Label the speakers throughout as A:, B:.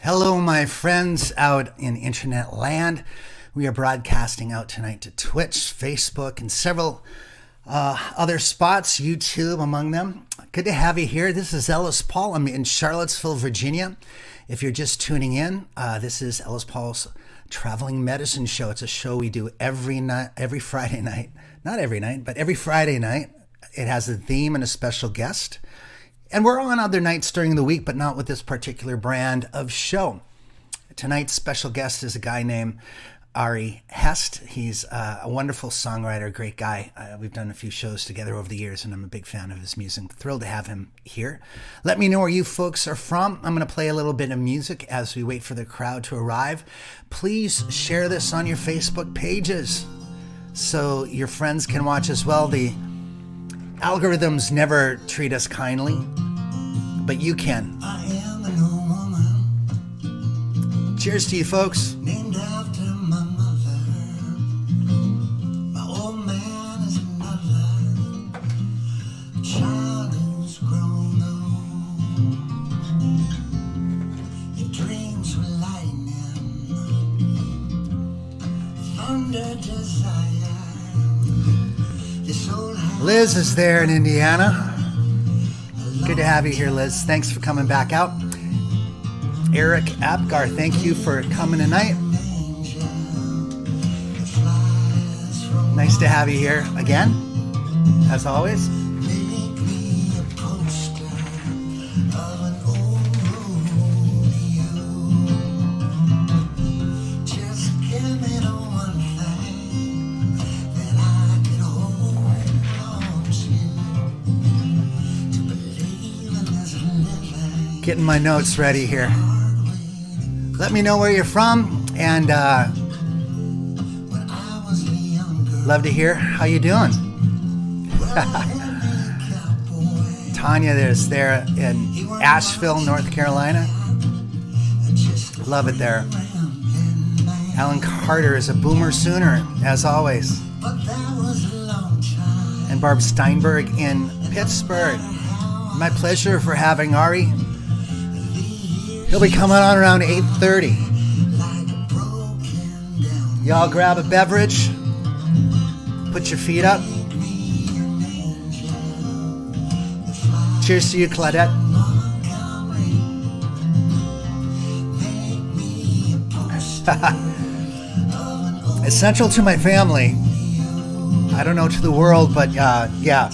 A: Hello, my friends out in internet land. We are broadcasting out tonight to Twitch, Facebook, and several other spots, YouTube among them. Good to have you here. This is Ellis Paul. I'm in Charlottesville, Virginia. If you're just tuning in, this is Ellis Paul's Traveling Medicine Show. It's a show we do every Friday night. Not every night, but every Friday night. It has a theme and a special guest. And we're on other nights during the week, but not with this particular brand of show. Tonight's special guest is a guy named Ari Hest. He's a wonderful songwriter, great guy. We've done a few shows together over the years, and I'm a big fan of his music. Thrilled to have him here. Let me know where you folks are from. I'm going to play a little bit of music as we wait for the crowd to arrive. Please share this on your Facebook pages so your friends can watch as well. The algorithms never treat us kindly, but you can.
B: I am an old woman.
A: Cheers to you, folks.
B: Named after my mother. My old man is another child who's grown old. Your dreams were lightning, thunder, desire. This old
A: Liz is there in Indiana. Good to have you here, Liz. Thanks for coming back out. Eric Apgar, thank you for coming tonight. Nice to have you here again, as always. Getting my notes ready here. Let me know where you're from, and love to hear how you doing. Tanya is there in Asheville, North Carolina. Love it there. Alan Carter is a boomer sooner, as always. And Barb Steinberg in Pittsburgh. My pleasure for having Ari. He'll be coming on around 8:30. Y'all grab a beverage. Put your feet up. Cheers to you, Claudette. Essential to my family. I don't know to the world, but yeah.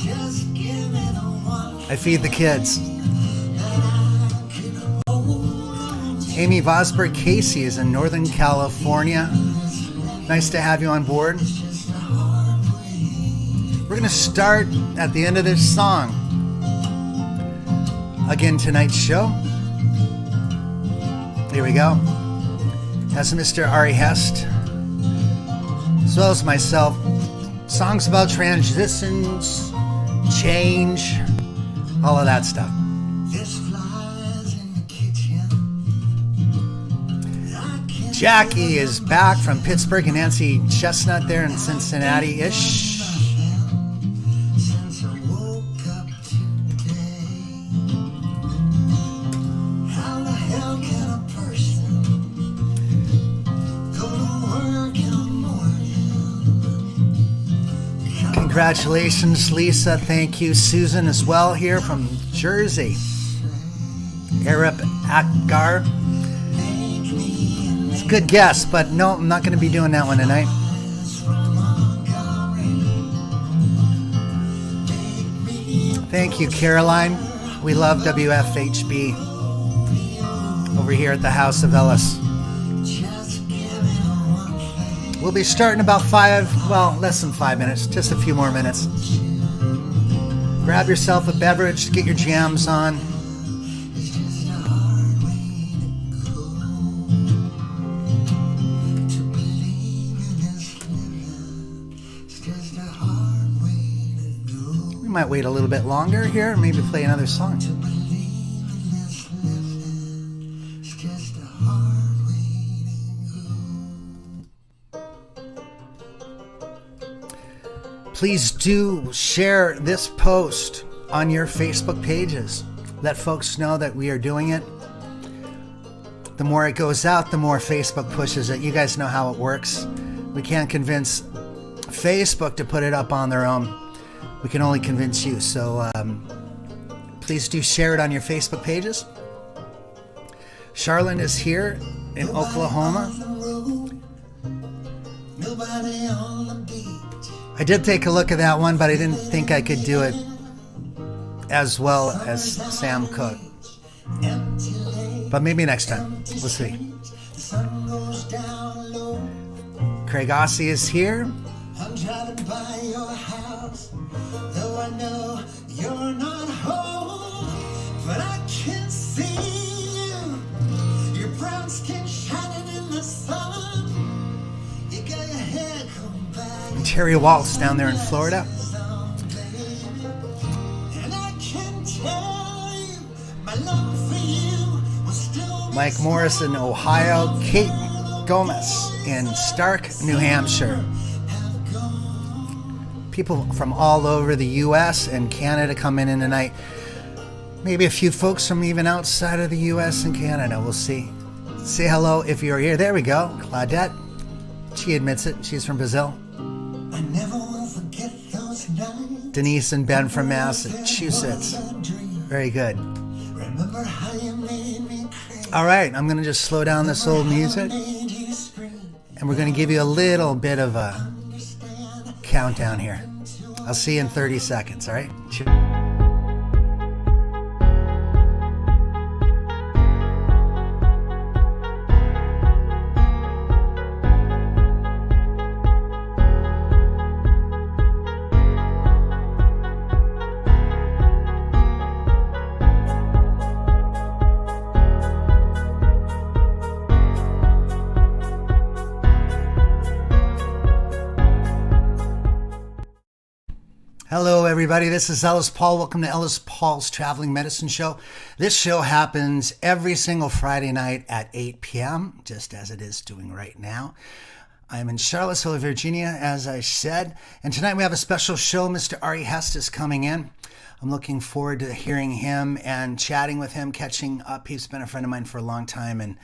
A: I feed the kids. Amy Vosberg Casey is in Northern California. Nice to have you on board. We're going to start at the end of this song. Again, tonight's show. Here we go. That's Mr. Ari Hest, as well as myself. Songs about transitions, change, all of that stuff. Jackie is back from Pittsburgh, and Nancy Chestnut there in Cincinnati-ish. Congratulations, Lisa. Thank you. Susan as well here from Jersey. Arab Akgar. Good guess, but no, I'm not going to be doing that one tonight. Thank you, Caroline. We love WFHB over here at the House of Ellis. We'll be starting about less than 5 minutes, just a few more minutes. Grab yourself a beverage, get your jams on. We might wait a little bit longer here, maybe play another song. Please do share this post on your Facebook pages. Let folks know that we are doing it. the more it goes out, the more Facebook pushes it. You guys know how it works. We can't convince Facebook to put it up on their own. We can only convince you. So please do share it on your Facebook pages. Charlotte is here in Oklahoma. I did take a look at that one, but I didn't think I could do it as well as Sam Cooke. But maybe next time. We'll see. Craig Ossie is here.
B: I'm driving by your house, though I know you're not home, but I can see you, your brown skin shining in the sun, you got your hair combed back.
A: And Terry Waltz down there in Florida.
B: And I can tell you, my love for you was still
A: Mike Morris in Ohio. Kate Gomez in Stark, New Hampshire. People from all over the U.S. and Canada coming in tonight. Maybe a few folks from even outside of the U.S. and Canada. We'll see. Say hello if you're here. There we go. Claudette. She admits it. She's from Brazil.
B: I never will forget those nights.
A: Denise and Ben from Massachusetts. Very good.
B: Remember how you made me crazy.
A: All right. I'm going to just slow down this old music. And we're going to give you a little bit of a countdown here. I'll see you in 30 seconds, all right? Hello, everybody. This is Ellis Paul. Welcome to Ellis Paul's Traveling Medicine Show. This show happens every single Friday night at 8 p.m., just as it is doing right now. I'm in Charlottesville, Virginia, as I said. And tonight we have a special show. Mr. Ari Hest is coming in. I'm looking forward to hearing him and chatting with him, catching up. He's been a friend of mine for a long time, and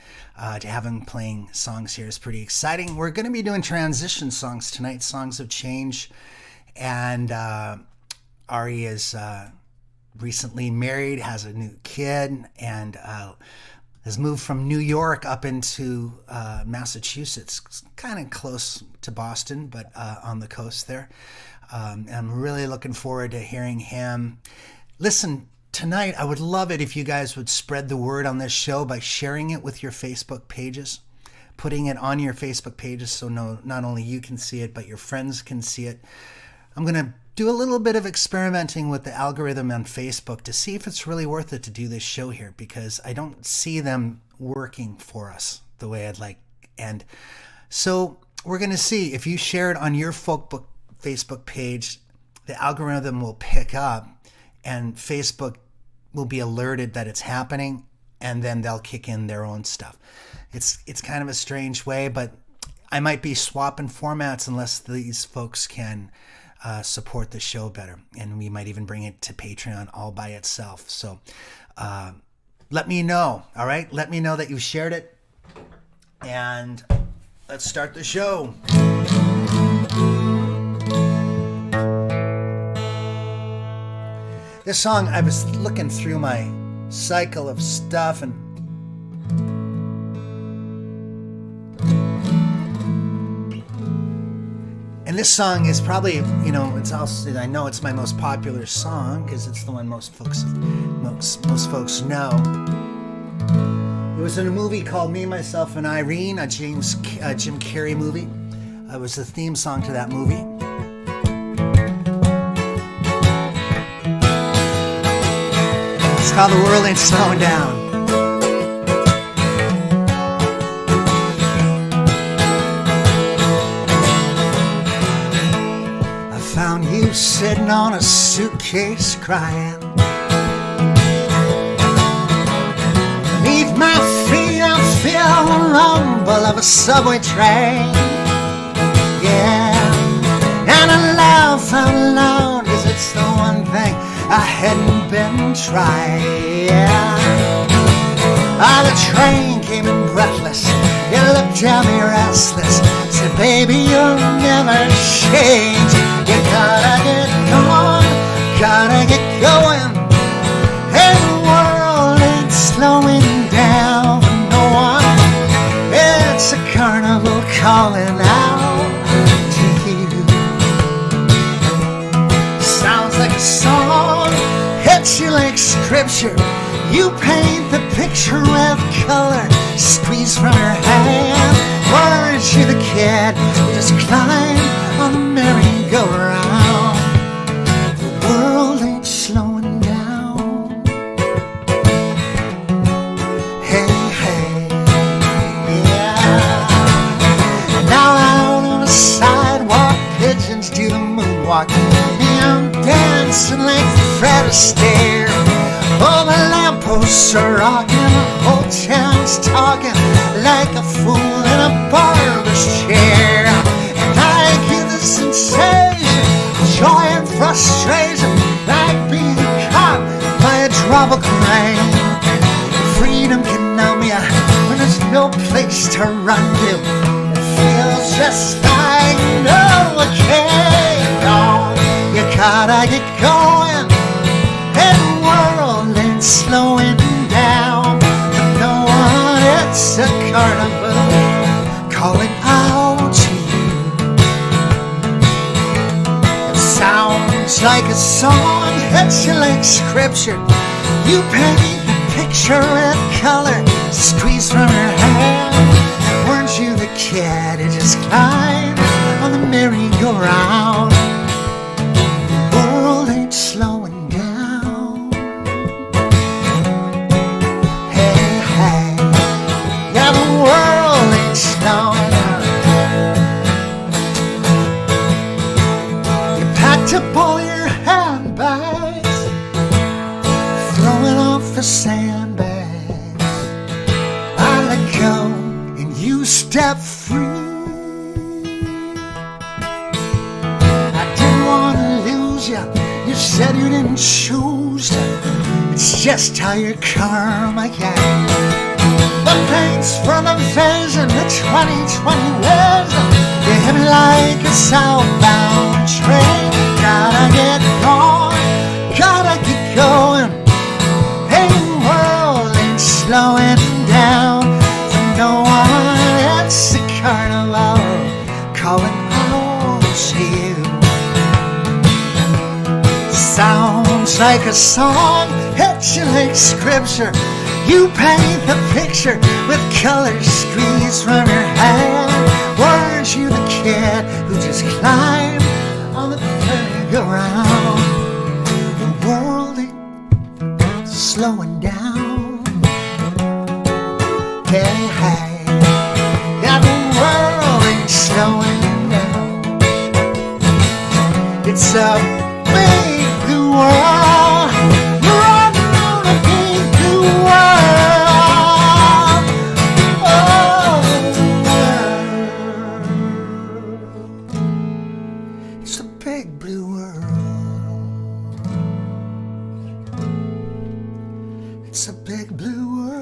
A: to have him playing songs here is pretty exciting. We're going to be doing transition songs tonight, songs of change. And Ari is recently married, has a new kid, and has moved from New York up into Massachusetts, kind of close to Boston, but on the coast there. I'm really looking forward to hearing him. Listen, tonight I would love it if you guys would spread the word on this show by sharing it with your Facebook pages, putting it on your Facebook pages so not only you can see it, but your friends can see it. I'm going to do a little bit of experimenting with the algorithm on Facebook to see if it's really worth it to do this show here, because I don't see them working for us the way I'd like. And so we're going to see if you share it on your Facebook page, the algorithm will pick up and Facebook will be alerted that it's happening, and then they'll kick in their own stuff. It's kind of a strange way, but I might be swapping formats unless these folks can support the show better, and we might even bring it to Patreon all by itself. So let me know. All right, let me know that you shared it, and let's start the show. This song, I was looking through my cycle of stuff, and this song is probably, it's also, I know it's my most popular song because it's the one most folks know. It was in a movie called Me, Myself, and Irene, a Jim Carrey movie. It was the theme song to that movie. It's called The World Ain't Slowing Down. Found you sitting on a suitcase crying. Beneath my feet I feel the rumble of a subway train. Yeah, and I laugh out loud, 'cause it's the one thing I hadn't been trying. The train came and breathless. You looked at me restless. Said, baby, you'll never change. You gotta get going, gotta get going. And the world ain't slowing down for no one. It's a carnival calling out to you. Sounds like a song, hits you like scripture. You paint the picture with color, squeeze from your hand. Weren't you the kid who just climbed on the merry-go-round? The world ain't slowing down. Hey, hey, yeah. Now out on the sidewalk, pigeons do the moonwalk. Me, I'm dancing like Fred Astaire. Oh, the lampposts are rocking, the whole town's talking like a fool in a barber's chair. And I get the sensation, joy and frustration, like being caught by a tropical rain. Freedom can numb ya when there's no place to run to. It feels just like Novocaine. No, you gotta get going, and the world ain't slowing down. But no one, it's a carnival calling out to you. It sounds like a song, hits you like scripture. You paint the picture with color, squeeze from your hand. Weren't you the kid who just climbed on the merry-go-round? The world ain't slowing down. Hey, hey, yeah, the world ain't slowing down. You packed up all your handbags, throwing off the sandbags. I let go and you step free. I didn't want to lose you. You said you didn't choose to. It's just how your karma came. But thanks for the vision, the 2020 wisdom. You hit me like a southbound train. Gotta get going, gotta get going. Hey, the world ain't slowing down for no one. It's a carnival calling out to you. Sounds like a song, hits you like scripture. You paint the picture with colors squeezed from your hand. Weren't you the kid who just climbed on the merry-go-round? The world ain't slowing down. Hey, hey, yeah, the world ain't slowing down. It's a big blue world. You're on a big blue world. Oh, world. It's a big blue world. It's a big blue world.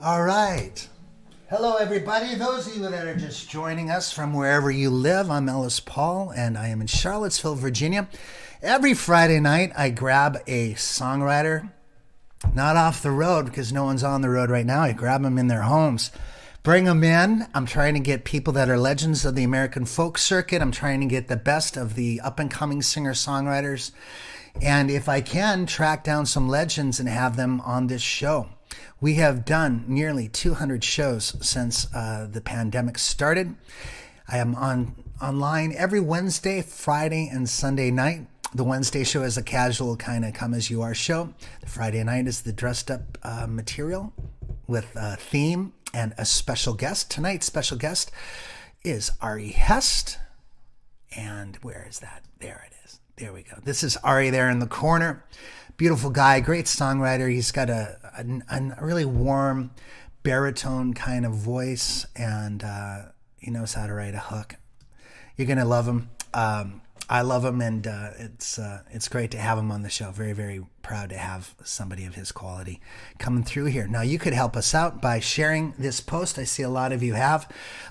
A: All right. Hello, everybody. Those of you that are just joining us from wherever you live, I'm Ellis Paul, and I am in Charlottesville, Virginia. Every Friday night, I grab a songwriter, not off the road because no one's on the road right now. I grab them in their homes, bring them in. I'm trying to get people that are legends of the American folk circuit. I'm trying to get the best of the up-and-coming singer-songwriters. And if I can, track down some legends and have them on this show. We have done nearly 200 shows since the pandemic started. I am online every Wednesday, Friday, and Sunday night. The Wednesday show is a casual kind of come-as-you-are show. The Friday night is the dressed-up material with a theme and a special guest. Tonight's special guest is Ari Hest. And where is that? There it is. There we go. This is Ari there in the corner. Beautiful guy, great songwriter. He's got a really warm baritone kind of voice, and he knows how to write a hook. You're going to love him. I love him, and it's great to have him on the show. Very, very proud to have somebody of his quality coming through here. Now, you could help us out by sharing this post. I see a lot of you have.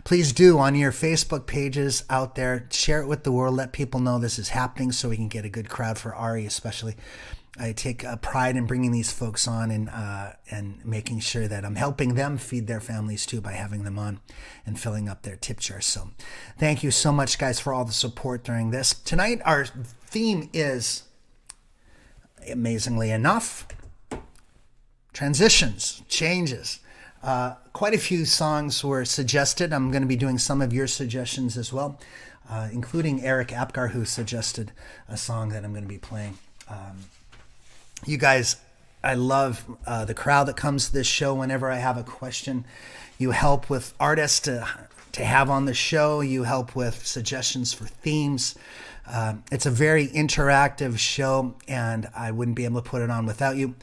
A: Please do on your Facebook pages out there. Share it with the world. Let people know this is happening so we can get a good crowd for Ari, especially. I take pride in bringing these folks on and making sure that I'm helping them feed their families too by having them on and filling up their tip jars. So thank you so much, guys, for all the support during this. Tonight, our theme is, amazingly enough, transitions, changes. Quite a few songs were suggested. I'm going to be doing some of your suggestions as well, including Eric Apgar, who suggested a song that I'm going to be playing. You guys, I love the crowd that comes to this show whenever I have a question. You help with artists to have on the show. You help with suggestions for themes. It's a very interactive show, and I wouldn't be able to put it on without you.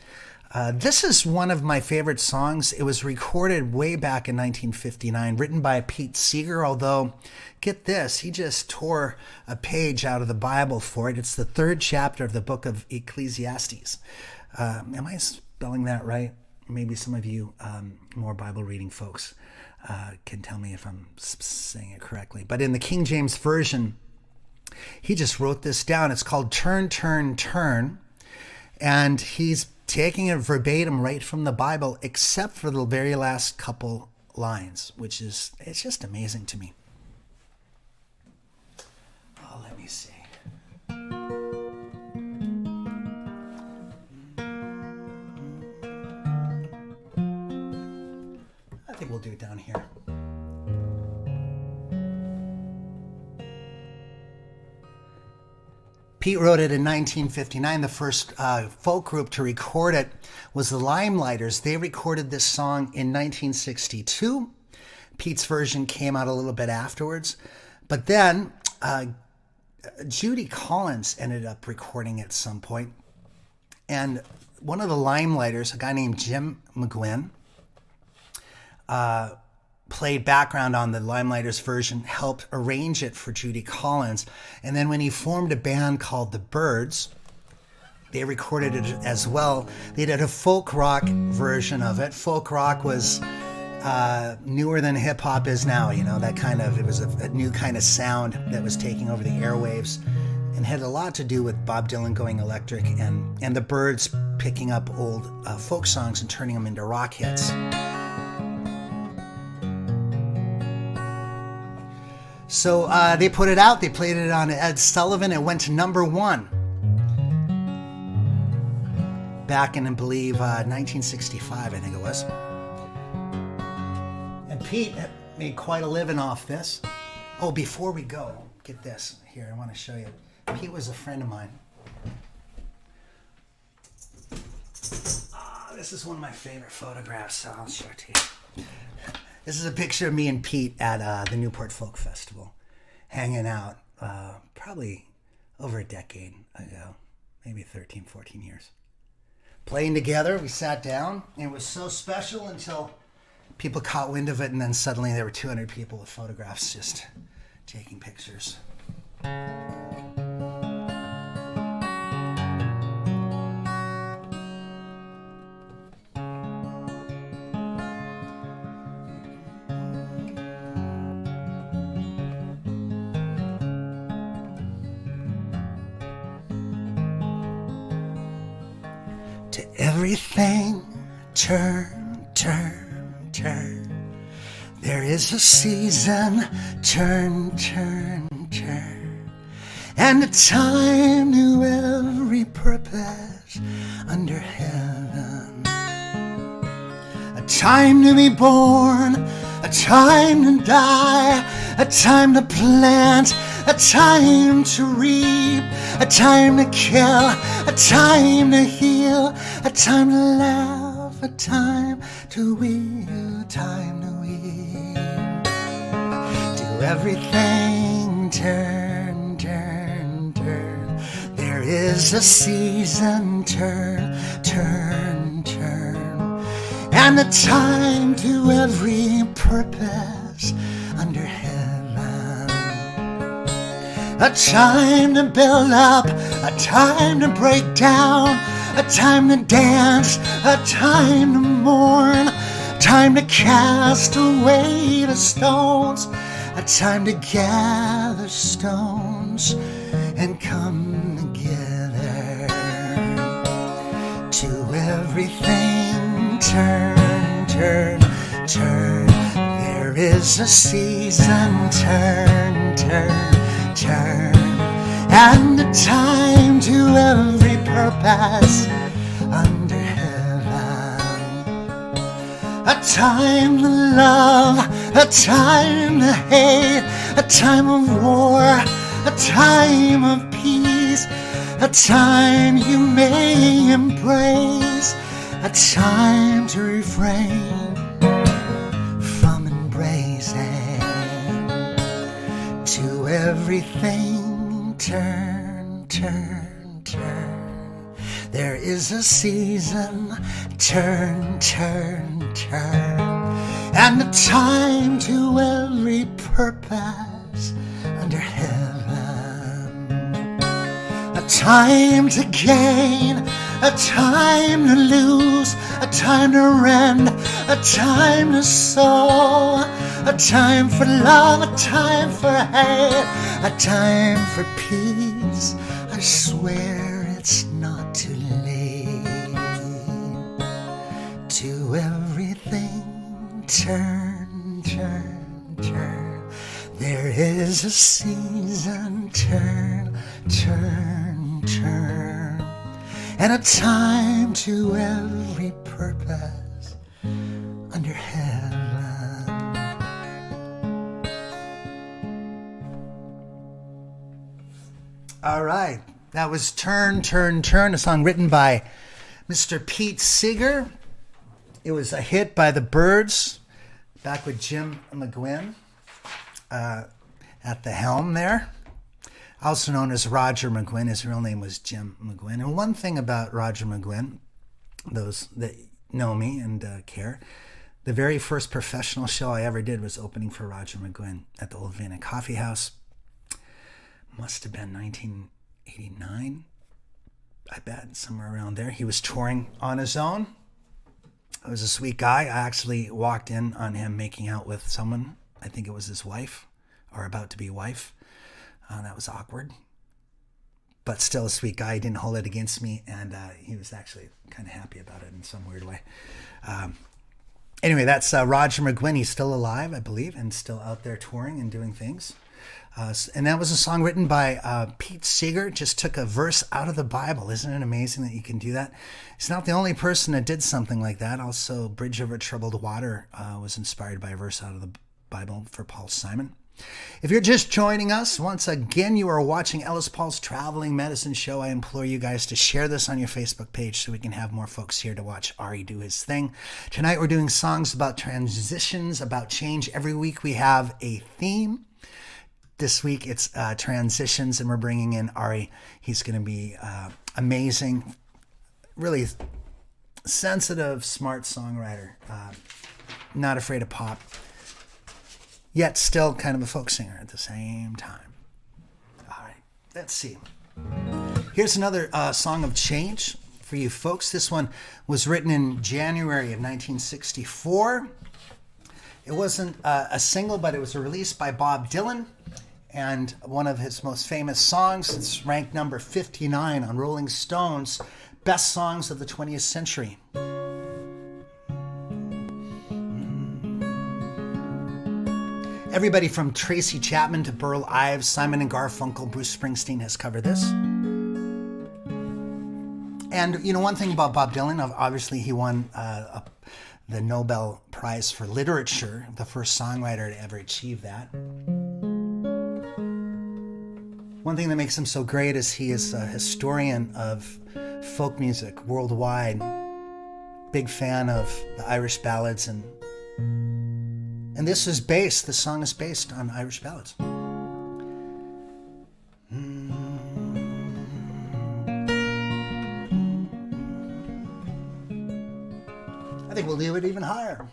A: This is one of my favorite songs. It was recorded way back in 1959, written by Pete Seeger, although, get this, he just tore a page out of the Bible for it. It's the 3rd chapter of the book of Ecclesiastes. Am I spelling that right? Maybe some of you more Bible reading folks can tell me if I'm saying it correctly. But in the King James Version, he just wrote this down. It's called Turn, Turn, Turn. And he's taking it verbatim right from the Bible, except for the very last couple lines, which is, it's just amazing to me. Oh, let me see. I think we'll do it down here. Pete wrote it in 1959. The first folk group to record it was the Limelighters. They recorded this song in 1962. Pete's version came out a little bit afterwards. But then Judy Collins ended up recording at some point. And one of the Limelighters, a guy named Jim McGuinn, played background on the Limelighters version, helped arrange it for Judy Collins. And then when he formed a band called the Byrds, they recorded it as well. They did a folk rock version of it. Folk rock was newer than hip hop is now, you know, that kind of, it was a new kind of sound that was taking over the airwaves and had a lot to do with Bob Dylan going electric and the Byrds picking up old folk songs and turning them into rock hits. So they put it out. They played it on Ed Sullivan. It went to #1 back in, I believe, 1965, I think it was. And Pete made quite a living off this. Oh, before we go, get this. Here, I want to show you. Pete was a friend of mine. This is one of my favorite photographs, so I'll show it to you. This is a picture of me and Pete at the Newport Folk Festival, hanging out probably over a decade ago, maybe 13, 14 years. Playing together, we sat down, and it was so special until people caught wind of it, and then suddenly there were 200 people with photographs just taking pictures. Everything turn, turn, turn. There is a season, turn, turn, turn. And a time to every purpose under heaven. A time to be born, a time to die, a time to plant, a time to reap, a time to kill, a time to heal, a time to laugh, a time to weep, a time to weep. Do everything turn, turn, turn. There is a season, turn, turn, turn. And a time to every purpose under heaven. A time to build up, a time to break down, a time to dance, a time to mourn, a time to cast away the stones, a time to gather stones and come together. To everything turn, turn, turn. There is a season, turn, turn, turn, and a time to every purpose under heaven. A time to love, a time to hate, a time of war, a time of peace, a time you may embrace, a time to refrain from embracing. To everything turn, turn, turn. There is a season, turn, turn, turn, and a time to every purpose under heaven. A time to gain, a time to lose, a time to rend, a time to sow, a time for love, a time for hate, a time for peace. I swear it's not too late. To everything turn, turn, turn. There is a season, turn, turn, turn, and a time to every purpose under heaven. All right, that was Turn, Turn, Turn, a song written by Mr. Pete Seeger. It was a hit by the Byrds, back with Jim McGuinn at the helm there. Also known as Roger McGuinn. His real name was Jim McGuinn. And one thing about Roger McGuinn, those that know me and care, the very first professional show I ever did was opening for Roger McGuinn at the Old Vienna Coffee House. Must have been 1989, I bet, somewhere around there. He was touring on his own. He was a sweet guy. I actually walked in on him making out with someone. I think it was his wife, or about to be wife. That was awkward. But still a sweet guy. He didn't hold it against me, and he was actually kind of happy about it in some weird way. Anyway, that's Roger McGuinn. He's still alive, I believe, and still out there touring and doing things. And that was a song written by Pete Seeger. Just took a verse out of the Bible. Isn't it amazing that you can do that? He's not the only person that did something like that. Also, Bridge Over Troubled Water was inspired by a verse out of the Bible for Paul Simon. If you're just joining us, once again, you are watching Ellis Paul's Traveling Medicine Show. I implore you guys to share this on your Facebook page so we can have more folks here to watch Ari do his thing. Tonight, we're doing songs about transitions, about change. Every week, we have a theme. This week, it's transitions, and we're bringing in Ari. He's going to be amazing, really sensitive, smart songwriter, not afraid of pop, yet still kind of a folk singer at the same time. All right, let's see. Here's another song of change for you folks. This one was written in January of 1964. It wasn't a single, but it was released by Bob Dylan. And one of his most famous songs, it's ranked number 59 on Rolling Stone's Best Songs of the 20th Century. Everybody from Tracy Chapman to Burl Ives, Simon and Garfunkel, Bruce Springsteen has covered this. And, you know, one thing about Bob Dylan, obviously he won the Nobel Prize for Literature, the first songwriter to ever achieve that. One thing that makes him so great is he is a historian of folk music worldwide. Big fan of the Irish ballads, and this song is based on Irish ballads. I think we'll leave it even higher.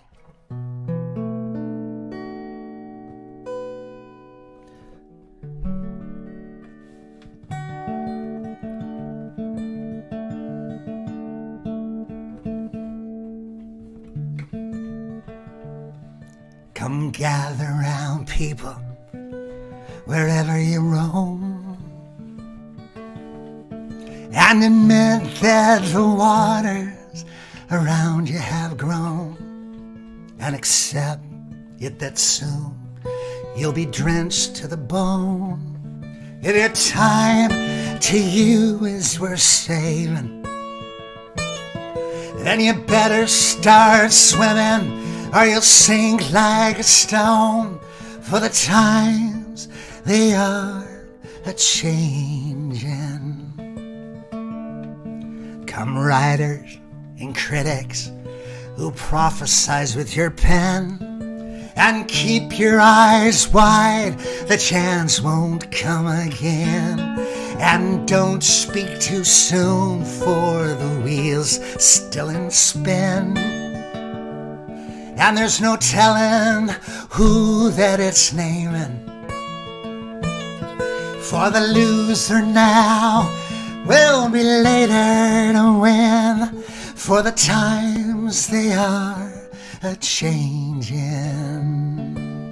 A: Come gather round, people, wherever you roam, and admit that the waters around you have grown, and accept it that soon you'll be drenched to the bone. If your time to you is worth saving, then you better start swimming, or you'll sink like a stone. For the times, they are a-changin'. Come writers and critics who prophesize with your pen, and keep your eyes wide, the chance won't come again. And don't speak too soon, for the wheel's still in spin, and there's no telling who that it's naming. For the loser now will be later to win, for the times they are a-changin'.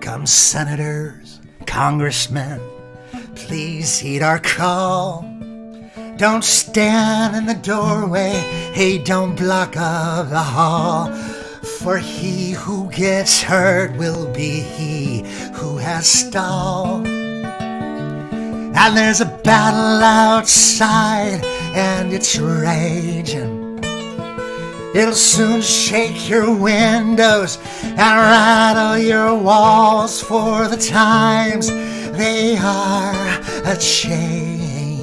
A: Come senators, congressmen, please heed our call. Don't stand in the doorway, hey, don't block up the hall. For he who gets hurt will be he who has stalled. And there's a battle outside, and it's raging. It'll soon shake your windows and rattle your walls, for the times, they are a-changin'.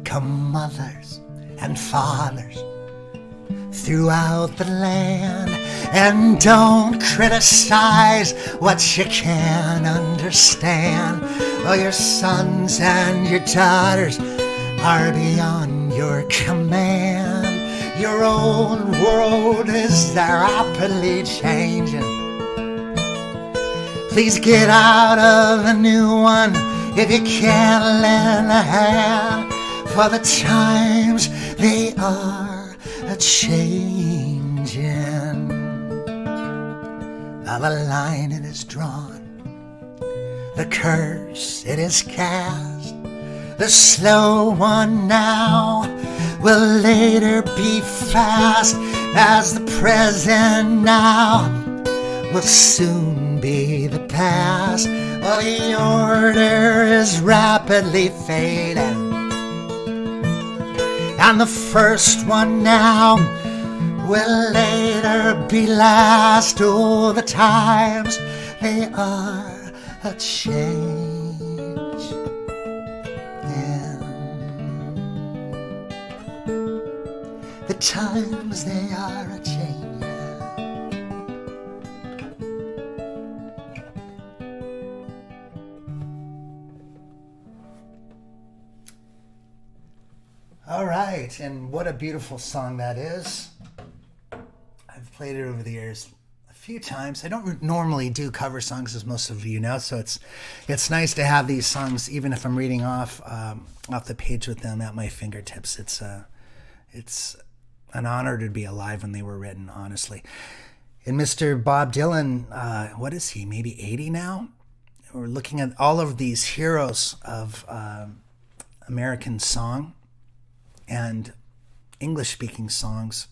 A: Come mothers and fathers throughout the land, and don't criticize what you can't understand. Oh, your sons and your daughters are beyond your command. Your old world is rapidly changing. Please get out of the new one if you can't lend a hand, for the times, they are a-changin'. Now the line it is drawn, the curse it is cast. The slow one now will later be fast, as the present now will soon be the past. Well, the order is rapidly fading, and the first one now will later be last. Oh, the times, they are a-changin'. The times, they are a-changin'. All right, and what a beautiful song that is. I've played it over the years a few times. I don't normally do cover songs, as most of you know, so it's nice to have these songs, even if I'm reading off the page with them at my fingertips. It's an honor to be alive when they were written, honestly. And Mr. Bob Dylan, what is he, maybe 80 now? We're looking at all of these heroes of American song and English-speaking songs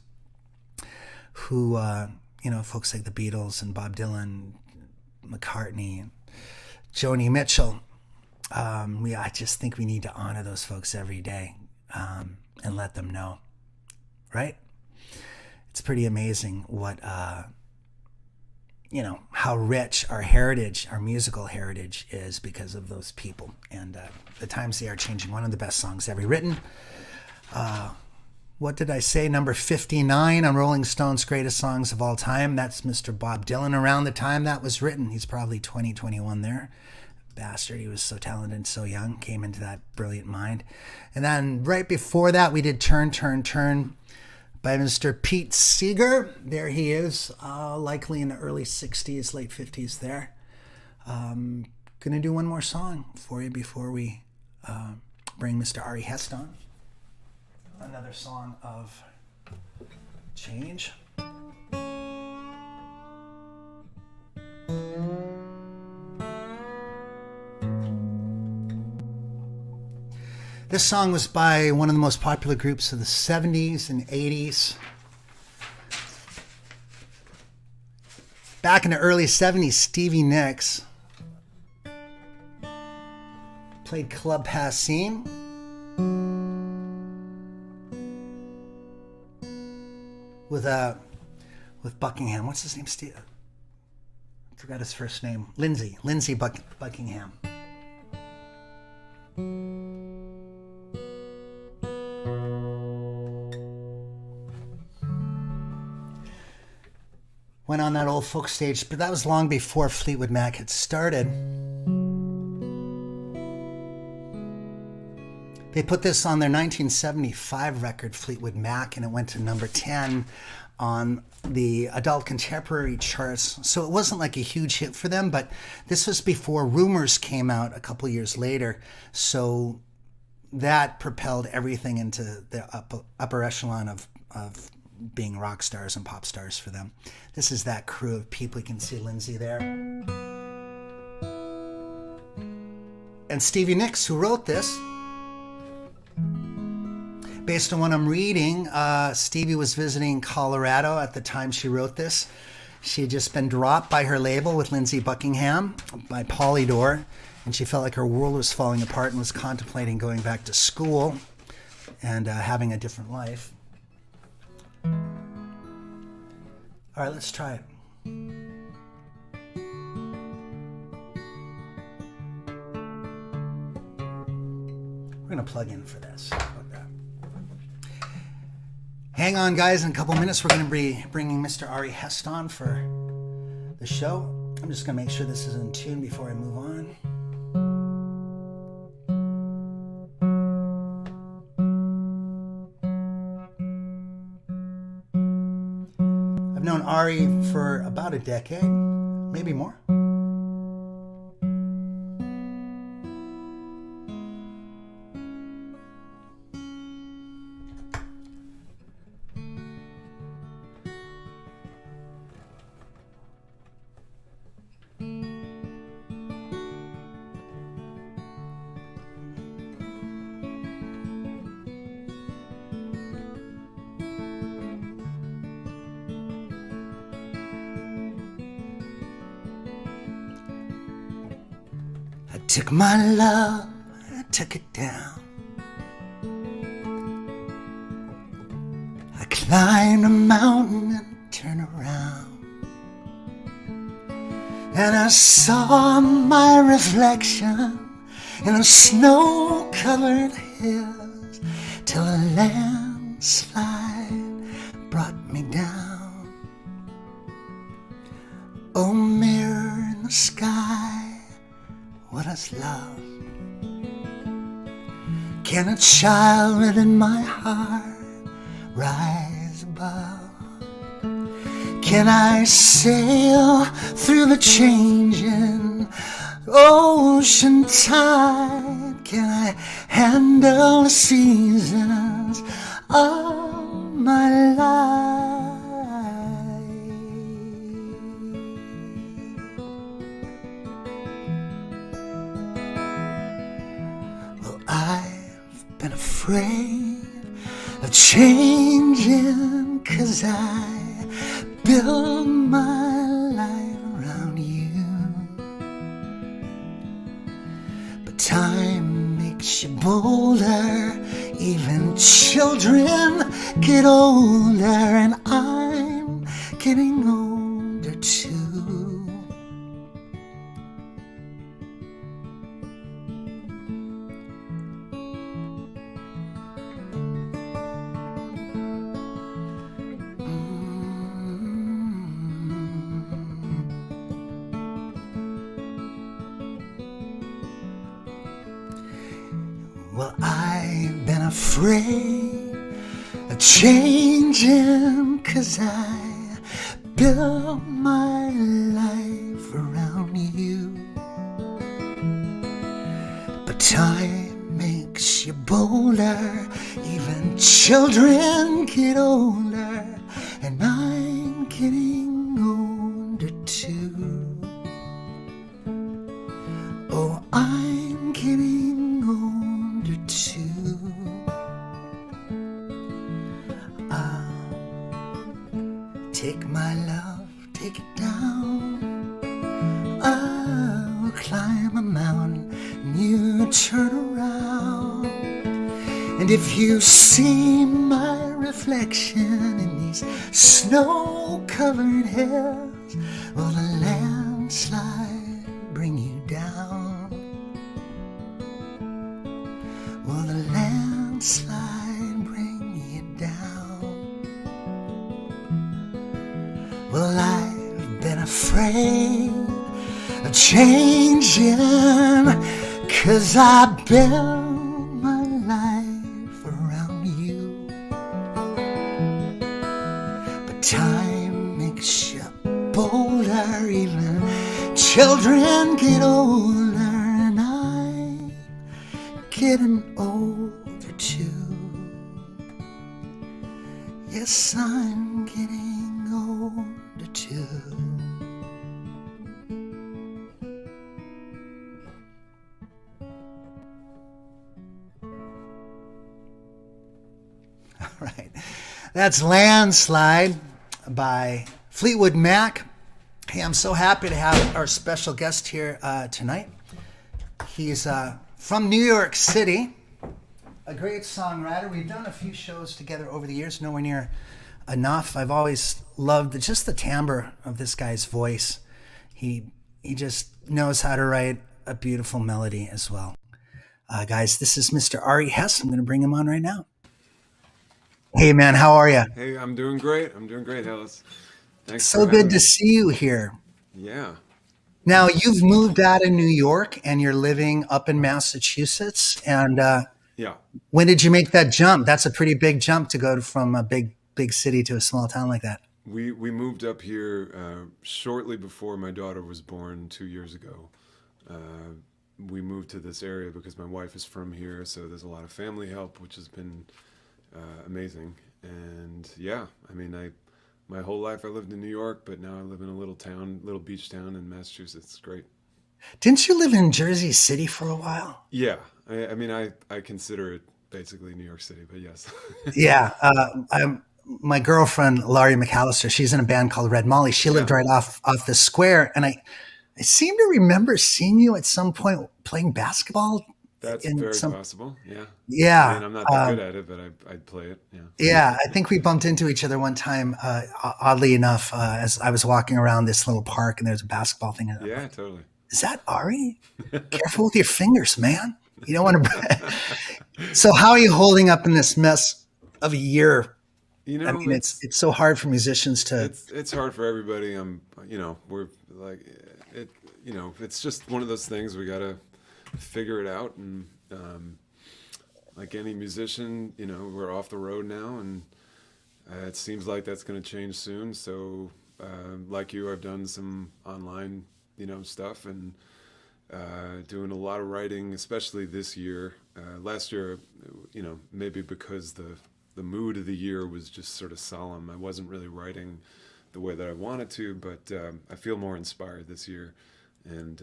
A: who, folks like the Beatles and Bob Dylan, McCartney, Joni Mitchell. I just think we need to honor those folks every day and let them know, right? It's pretty amazing what, how rich our heritage, our musical heritage is because of those people. And the times, they are changing. One of the best songs ever written. What did I say? Number 59 on Rolling Stone's greatest songs of all time. That's Mr. Bob Dylan. Around the time that was written, he's probably 20, 21 there. Bastard, he was so talented and so young, came into that brilliant mind. And then right before that, we did Turn, Turn, Turn by Mr. Pete Seeger. There he is, likely in the early 60s, late 50s there. Gonna do one more song for you before we bring Mr. Ari Hest on. another song of change. This song was by one of the most popular groups of the 70s and 80s. Back in the early 70s, Stevie Nicks played Club Passim. With Buckingham. What's his name? Steve? I forgot his first name. Lindsey Buckingham. Went on that old folk stage, but that was long before Fleetwood Mac had started. They put this on their 1975 record, Fleetwood Mac, and it went to number 10 on the adult contemporary charts. So it wasn't like a huge hit for them, but this was before Rumors came out a couple years later. So that propelled everything into the upper echelon of being rock stars and pop stars for them. This is that crew of people. You can see Lindsey there. And Stevie Nicks, who wrote this. Based on what I'm reading, Stevie was visiting Colorado at the time she wrote this. She had just been dropped by her label with Lindsey Buckingham by Polydor, and she felt like her world was falling apart and was contemplating going back to school and having a different life. All right, let's try it. We're going to plug in for this. How about that? Hang on, guys. In a couple minutes, we're going to be bringing Mr. Ari Hest on for the show. I'm just going to make sure this is in tune before I move on. I've known Ari for about a decade, maybe more. Took my love, I took it down. I climbed a mountain and turned around, and I saw my reflection in the snow-covered hills till a landslide brought me down. Oh, mirror in the sky, what is love? Can a child within my heart rise above? Can I sail through the changing ocean tide? Can I handle the seasons of my life? I've been afraid of changing, 'cause I build my life around you. But time makes you bolder, even children get older, and I'm getting older too. Well, I've been afraid of changing, 'cause I built my life around you. But time makes you bolder, even Children get older, and I'm getting older too. Oh, I'm getting older too. Take my love, take it down. I'll climb a mountain and you turn around. And if you see my reflection in these snow-covered hills, will the landslide bring you down? Will the landslide bring you down? Well, I've been afraid of changing, 'cause I built my life around you. But time makes you bolder, even children get older, and I'm getting older too. Yes, I'm getting older too. All right. That's Landslide by Fleetwood Mac. Hey, I'm so happy to have our special guest here tonight. He's from New York City, a great songwriter. We've done a few shows together over the years, nowhere near enough. I've always loved just the timbre of this guy's voice. He just knows how to write a beautiful melody as well. Guys, this is Mr. Ari Hest. I'm going to bring him on right now. Hey, man, how are you?
C: Hey, I'm doing great. I'm doing great, Ellis. Thanks
A: So
C: for
A: good
C: having
A: to
C: me.
A: see you here.
C: Yeah.
A: Now, you've moved out of New York and you're living up in Massachusetts. And
C: Yeah.
A: when did you make that jump? That's a pretty big jump to go from a big city to a small town like that.
C: We moved up here shortly before my daughter was born 2 years ago. We moved to this area because my wife is from here, so there's a lot of family help, which has been amazing. And yeah, I mean, my whole life I lived in New York, but now I live in a little beach town in Massachusetts. It's great.
A: Didn't you live in Jersey City for a while?
C: Yeah, I mean, I consider it basically New York City, but yes.
A: Yeah. My girlfriend, Laurie McAllister, she's in a band called Red Molly. She lived
C: Yeah.
A: right off the square. And I seem to remember seeing you at some point playing basketball.
C: That's
A: in
C: very
A: some,
C: possible. Yeah.
A: yeah.
C: I mean, I'm not that good at it, but I'd play it. Yeah.
A: Yeah, I think we bumped into each other one time, oddly enough, as I was walking around this little park and there's a basketball thing. And I'm
C: Yeah,
A: like,
C: totally.
A: is that Ari? Careful with your fingers, man. You don't want to. So how are you holding up in this mess of a year?
C: You know,
A: I mean, it's so hard for musicians to.
C: it's hard for everybody. We're like it. It's just one of those things we gotta figure it out. And like any musician, we're off the road now, and it seems like that's going to change soon. So, like you, I've done some online, stuff, and doing a lot of writing, especially this year. Last year, maybe because the mood of the year was just sort of solemn. I wasn't really writing the way that I wanted to, but I feel more inspired this year. And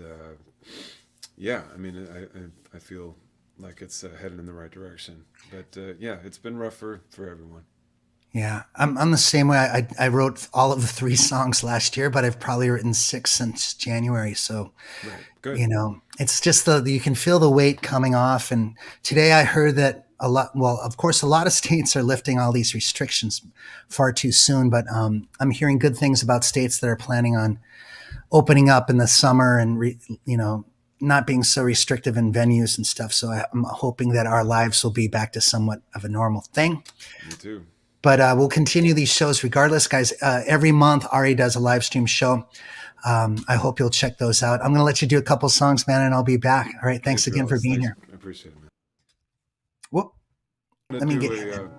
C: yeah, I mean, I feel like it's headed in the right direction. But yeah, it's been rough for everyone.
A: Yeah, I'm the same way. I wrote all of the 3 songs last year, but I've probably written 6 since January. So,
C: Right. Good.
A: it's just you can feel the weight coming off. And today I heard that of course, a lot of states are lifting all these restrictions far too soon. But I'm hearing good things about states that are planning on opening up in the summer and, not being so restrictive in venues and stuff. So I'm hoping that our lives will be back to somewhat of a normal thing.
C: Me too.
A: But we'll continue these shows regardless, guys. Every month, Ari does a live stream show. I hope you'll check those out. I'm going to let you do a couple songs, man, and I'll be back. All right. Thanks again for
C: Ellis.
A: being
C: Thanks.
A: here.
C: I appreciate it, man.
A: Whoop.
C: I'm
A: Let me
C: gonna
A: get-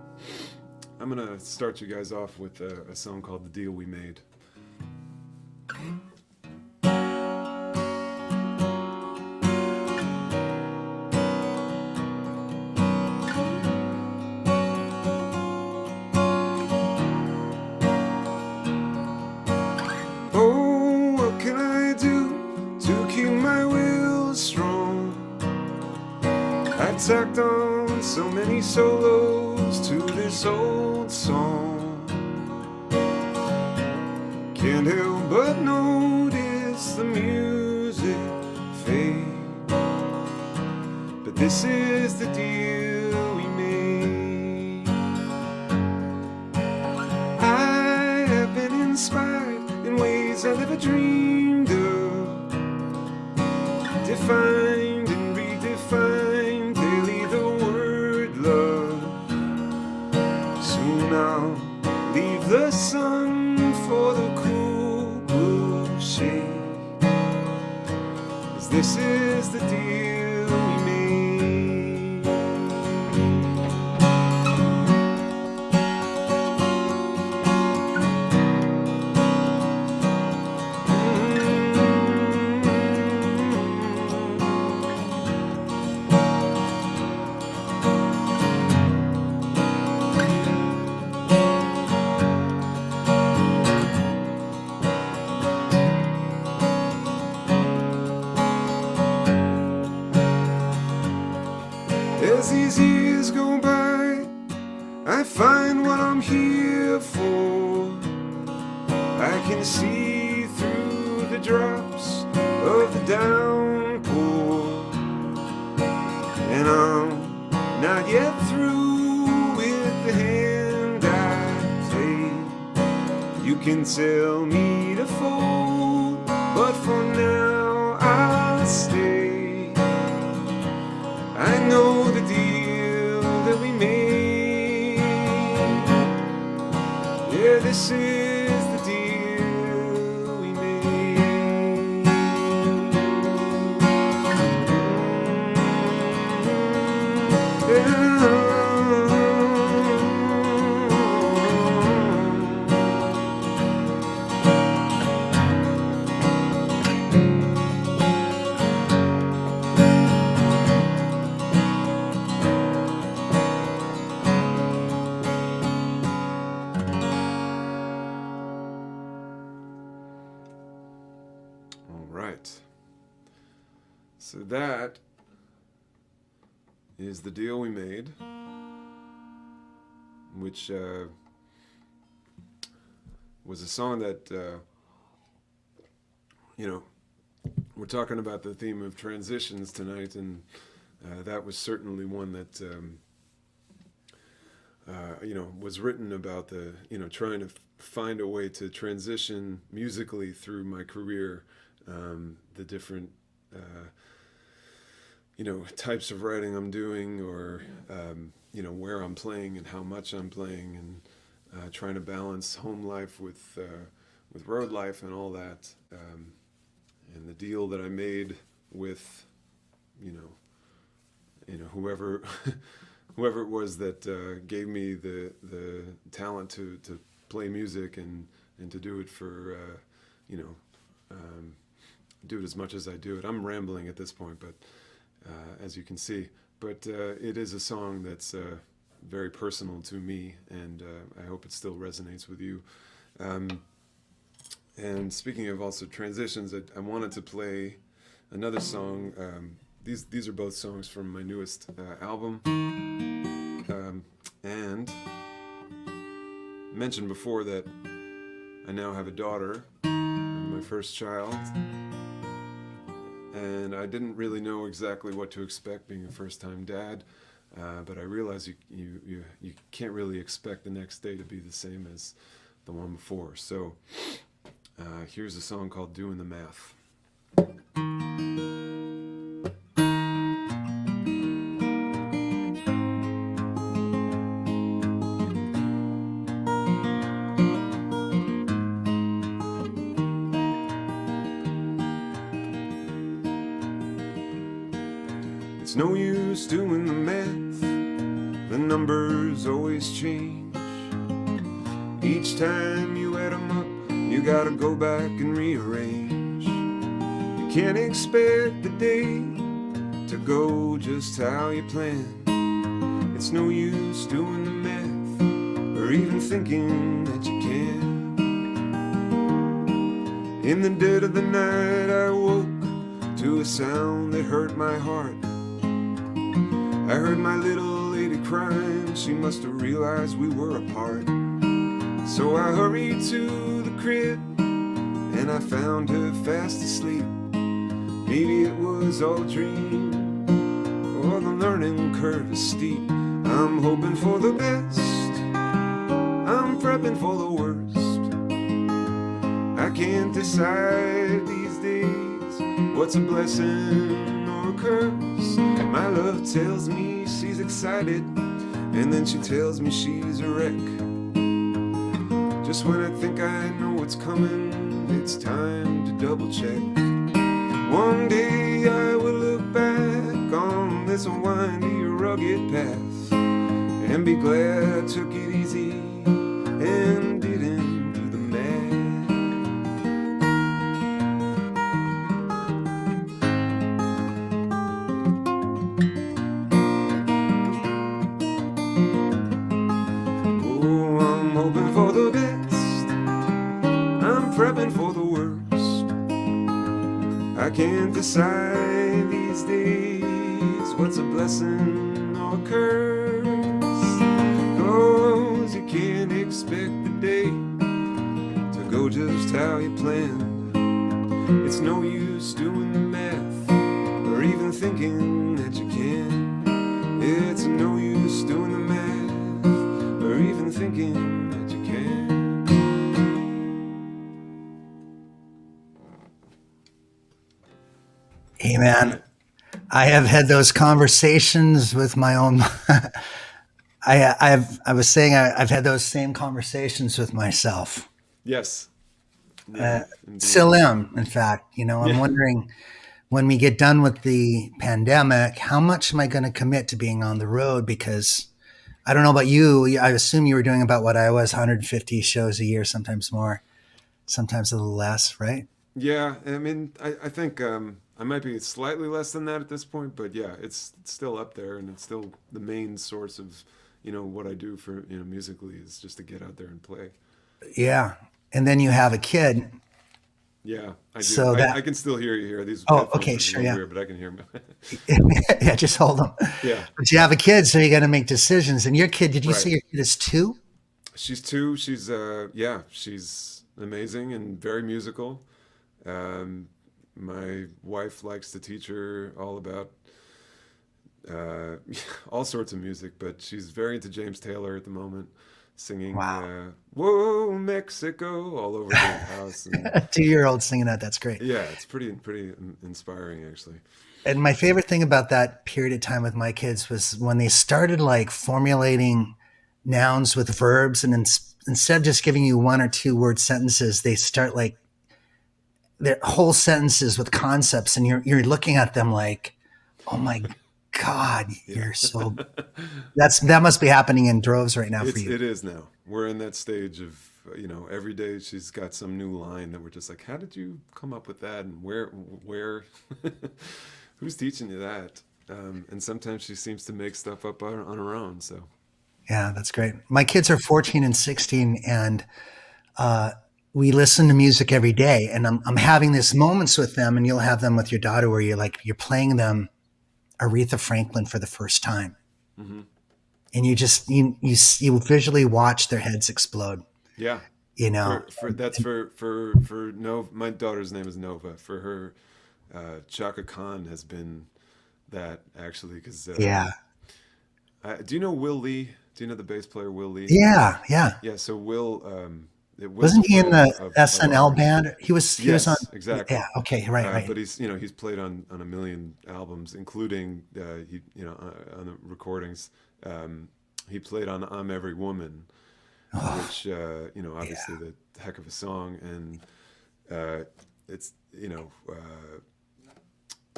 C: I'm gonna start you guys off with a song called "The Deal We Made." what can I do to keep my will strong? I tacked on so many solos to this old song. Can't help but notice the music fade. But this is the deal we made. I have been inspired in ways I never dreamed of, defined and redefined daily the word love. Soon I'll leave the sun for the cool blue shade, 'cause this is the deal we made. As these years go by, I find what I'm here for. I can see through the drops of the downpour, and I'm not yet through with the hand I played. You can tell me to fold, but for now I'll stay. I know the deal that we made. Yeah, this is the deal we made. Yeah. So that is the deal we made, which was a song that, we're talking about the theme of transitions tonight, and that was certainly one that, was written about the, trying to find a way to transition musically through my career, the different types of writing I'm doing, or where I'm playing and how much I'm playing, and trying to balance home life with road life and all that, and the deal that I made with whoever whoever it was that gave me the talent to play music and to do it for do it as much as I do it. I'm rambling at this point, but as you can see. But it is a song that's very personal to me, and I hope it still resonates with you. And speaking of also transitions, I wanted to play another song. These are both songs from my newest album. And mentioned before that I now have a daughter, my first child. And I didn't really know exactly what to expect being a first-time dad, but I realized you can't really expect the next day to be the same as the one before. So here's a song called "Doing the Math." It's no use doing the math, the numbers always change. Each time you add them up, you gotta go back and rearrange. You can't expect the day to go just how you plan. It's no use doing the math, or even thinking that you can. In the dead of the night I woke to a sound that hurt my heart. I heard my little lady crying, she must have realized we were apart. So I hurried to the crib and I found her fast asleep. Maybe it was all a dream, or the learning curve is steep. I'm hoping for the best, I'm prepping for the worst. I can't decide these days what's a blessing or a curse. My love tells me she's excited, and then she tells me she's a wreck. Just when I think I know what's coming, it's time to double check. One day I will look back on this windy, rugged path and be glad I took it easy and didn't do the math. Oh, I'm hoping for the best, I'm prepping for the worst. I can't decide these days what's a blessing or a curse. 'Cause you can't expect the day to go just how you planned. It's no use doing the math or even thinking that you can. It's no use doing the math or even thinking that you can.
A: Hey, man, I have had those conversations with my own. I was saying I've had those same conversations with myself.
C: Yes. Yeah,
A: Still am, in fact. I'm wondering when we get done with the pandemic, how much am I going to commit to being on the road? Because I don't know about you. I assume you were doing about what I was, 150 shows a year, sometimes more, sometimes a little less, right?
C: Yeah, I mean, I think I might be slightly less than that at this point, but yeah, it's still up there, and it's still the main source of, what I do for, musically is just to get out there and play.
A: Yeah. And then you have a kid.
C: Yeah, I do.
A: So
C: I can still hear you here. These
A: Oh,
C: headphones
A: okay,
C: are a
A: sure,
C: little
A: yeah.
C: weird, but I can hear them.
A: Yeah, just hold them.
C: Yeah.
A: But you have a kid, so you got to make decisions. And your kid, did you say
C: Right.
A: your kid is 2?
C: She's 2. She's she's amazing and very musical. My wife likes to teach her all about all sorts of music, but she's very into James Taylor at the moment, singing
A: Wow.
C: "Whoa Mexico" all over the house. And,
A: A 2-year-old singing that. That's great.
C: yeah, it's pretty inspiring actually.
A: And my favorite thing about that period of time with my kids was when they started like formulating nouns with verbs, and instead of just giving you 1 or 2 word sentences, they start like their whole sentences with concepts, and you're looking at them like, oh my God, you're so. That must be happening in droves right now for you.
C: It is now. We're in that stage of, every day she's got some new line that we're just like, how did you come up with that? And where, who's teaching you that? And sometimes she seems to make stuff up on her own. So,
A: Yeah, that's great. My kids are 14 and 16, and we listen to music every day. And I'm having these moments with them, and you'll have them with your daughter where you're playing them Aretha Franklin for the first time.
C: mm-hmm.
A: And you visually watch their heads explode.
C: Yeah. For Nova. My daughter's name is Nova. For her, Chaka Khan has been that actually. Because
A: Yeah.
C: do you know Will Lee? Do you know the bass player Will Lee?
A: Yeah.
C: Yeah. So Will,
A: Wasn't he in the
C: of
A: SNL
C: ours.
A: band? He was
C: Yes,
A: on.
C: exactly.
A: Yeah. Okay. Right.
C: But he's played on a million albums, including on the recordings. He played on "I'm Every Woman," which obviously the heck of a song, and it's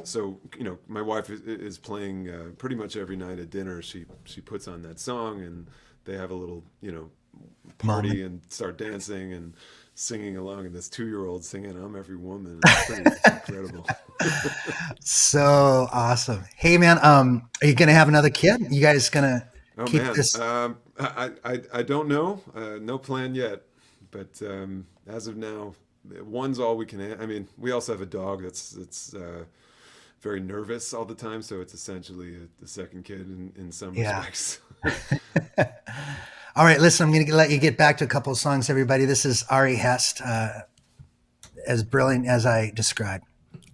C: so my wife is playing pretty much every night at dinner. She puts on that song, and they have a little party
A: Moment.
C: and start dancing and singing along, and this 2-year-old singing "I'm Every Woman." It's pretty incredible.
A: So awesome. Hey man, are you gonna have another kid? You guys gonna
C: Oh
A: keep
C: man,
A: this?
C: I don't know, no plan yet, but as of now, one's all we can. I mean, we also have a dog that's very nervous all the time, so it's essentially the second kid in some respects.
A: All right, listen, I'm going to let you get back to a couple of songs, everybody. This is Ari Hest, as brilliant as I described.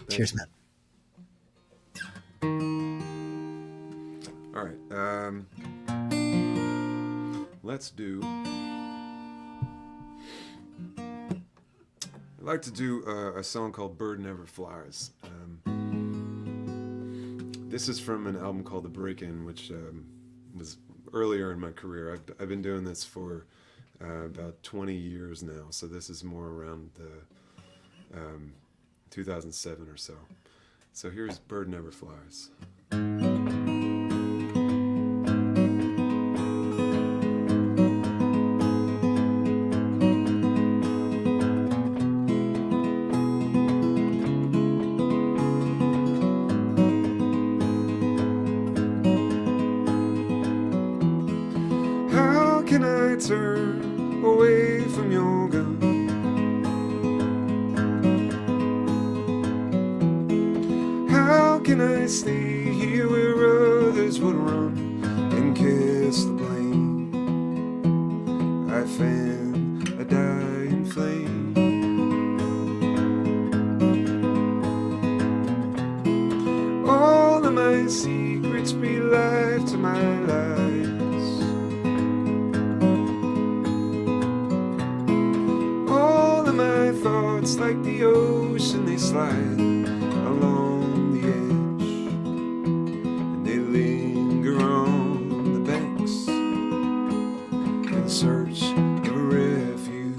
A: Cheers, man.
C: All right, let's do. I'd like to do a song called "Bird Never Flies." This is from an album called "The Break-In," which was earlier in my career. I've been doing this for about 20 years now, so this is more around the 2007 or so. So here's "Bird Never Flies." How can I turn away from your gun? How can I stay here where others would run and kiss the blame? I fan a dying flame. All of my secrets breathe life to my lies. All of my thoughts, like the ocean, they slide along the edge, and they linger on the banks in search of a refuge.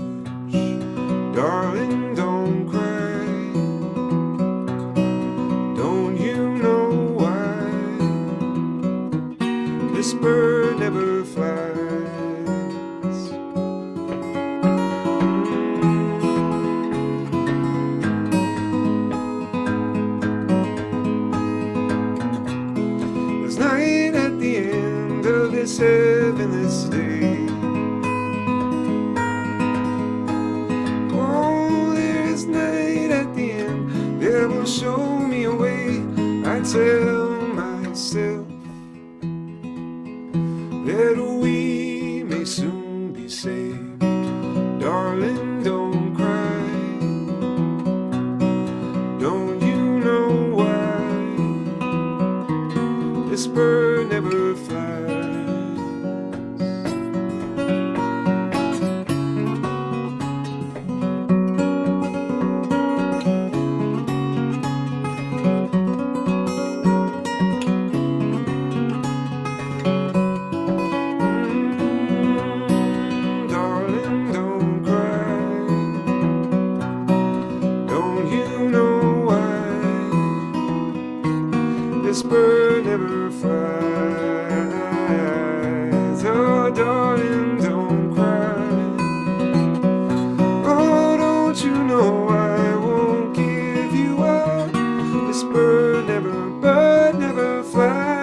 C: Darling, don't cry. Don't you know why this bird never flies? Night at the end of this heavenless day. Oh, there's night at the end that will show me a way. I tell myself that we may soon be saved. Darling, don't cry. Don't you know why this bird never flies? Darling, don't cry. Don't you know why this bird never flies? Oh, darling, don't cry. Oh, don't you know I won't give you up? This bird never flies.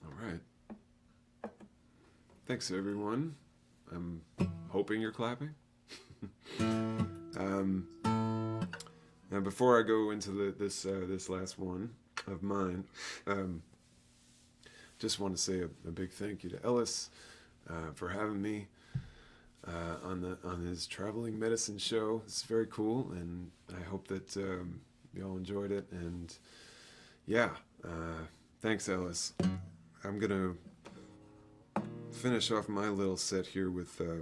C: All right. Thanks, everyone. I'm hoping you're clapping. Now, before I go into this last one of mine, just want to say a big thank you to Ellis for having me on his traveling medicine show. It's very cool, and I hope that y'all enjoyed it. And yeah, thanks, Ellis. I'm gonna finish off my little set here with a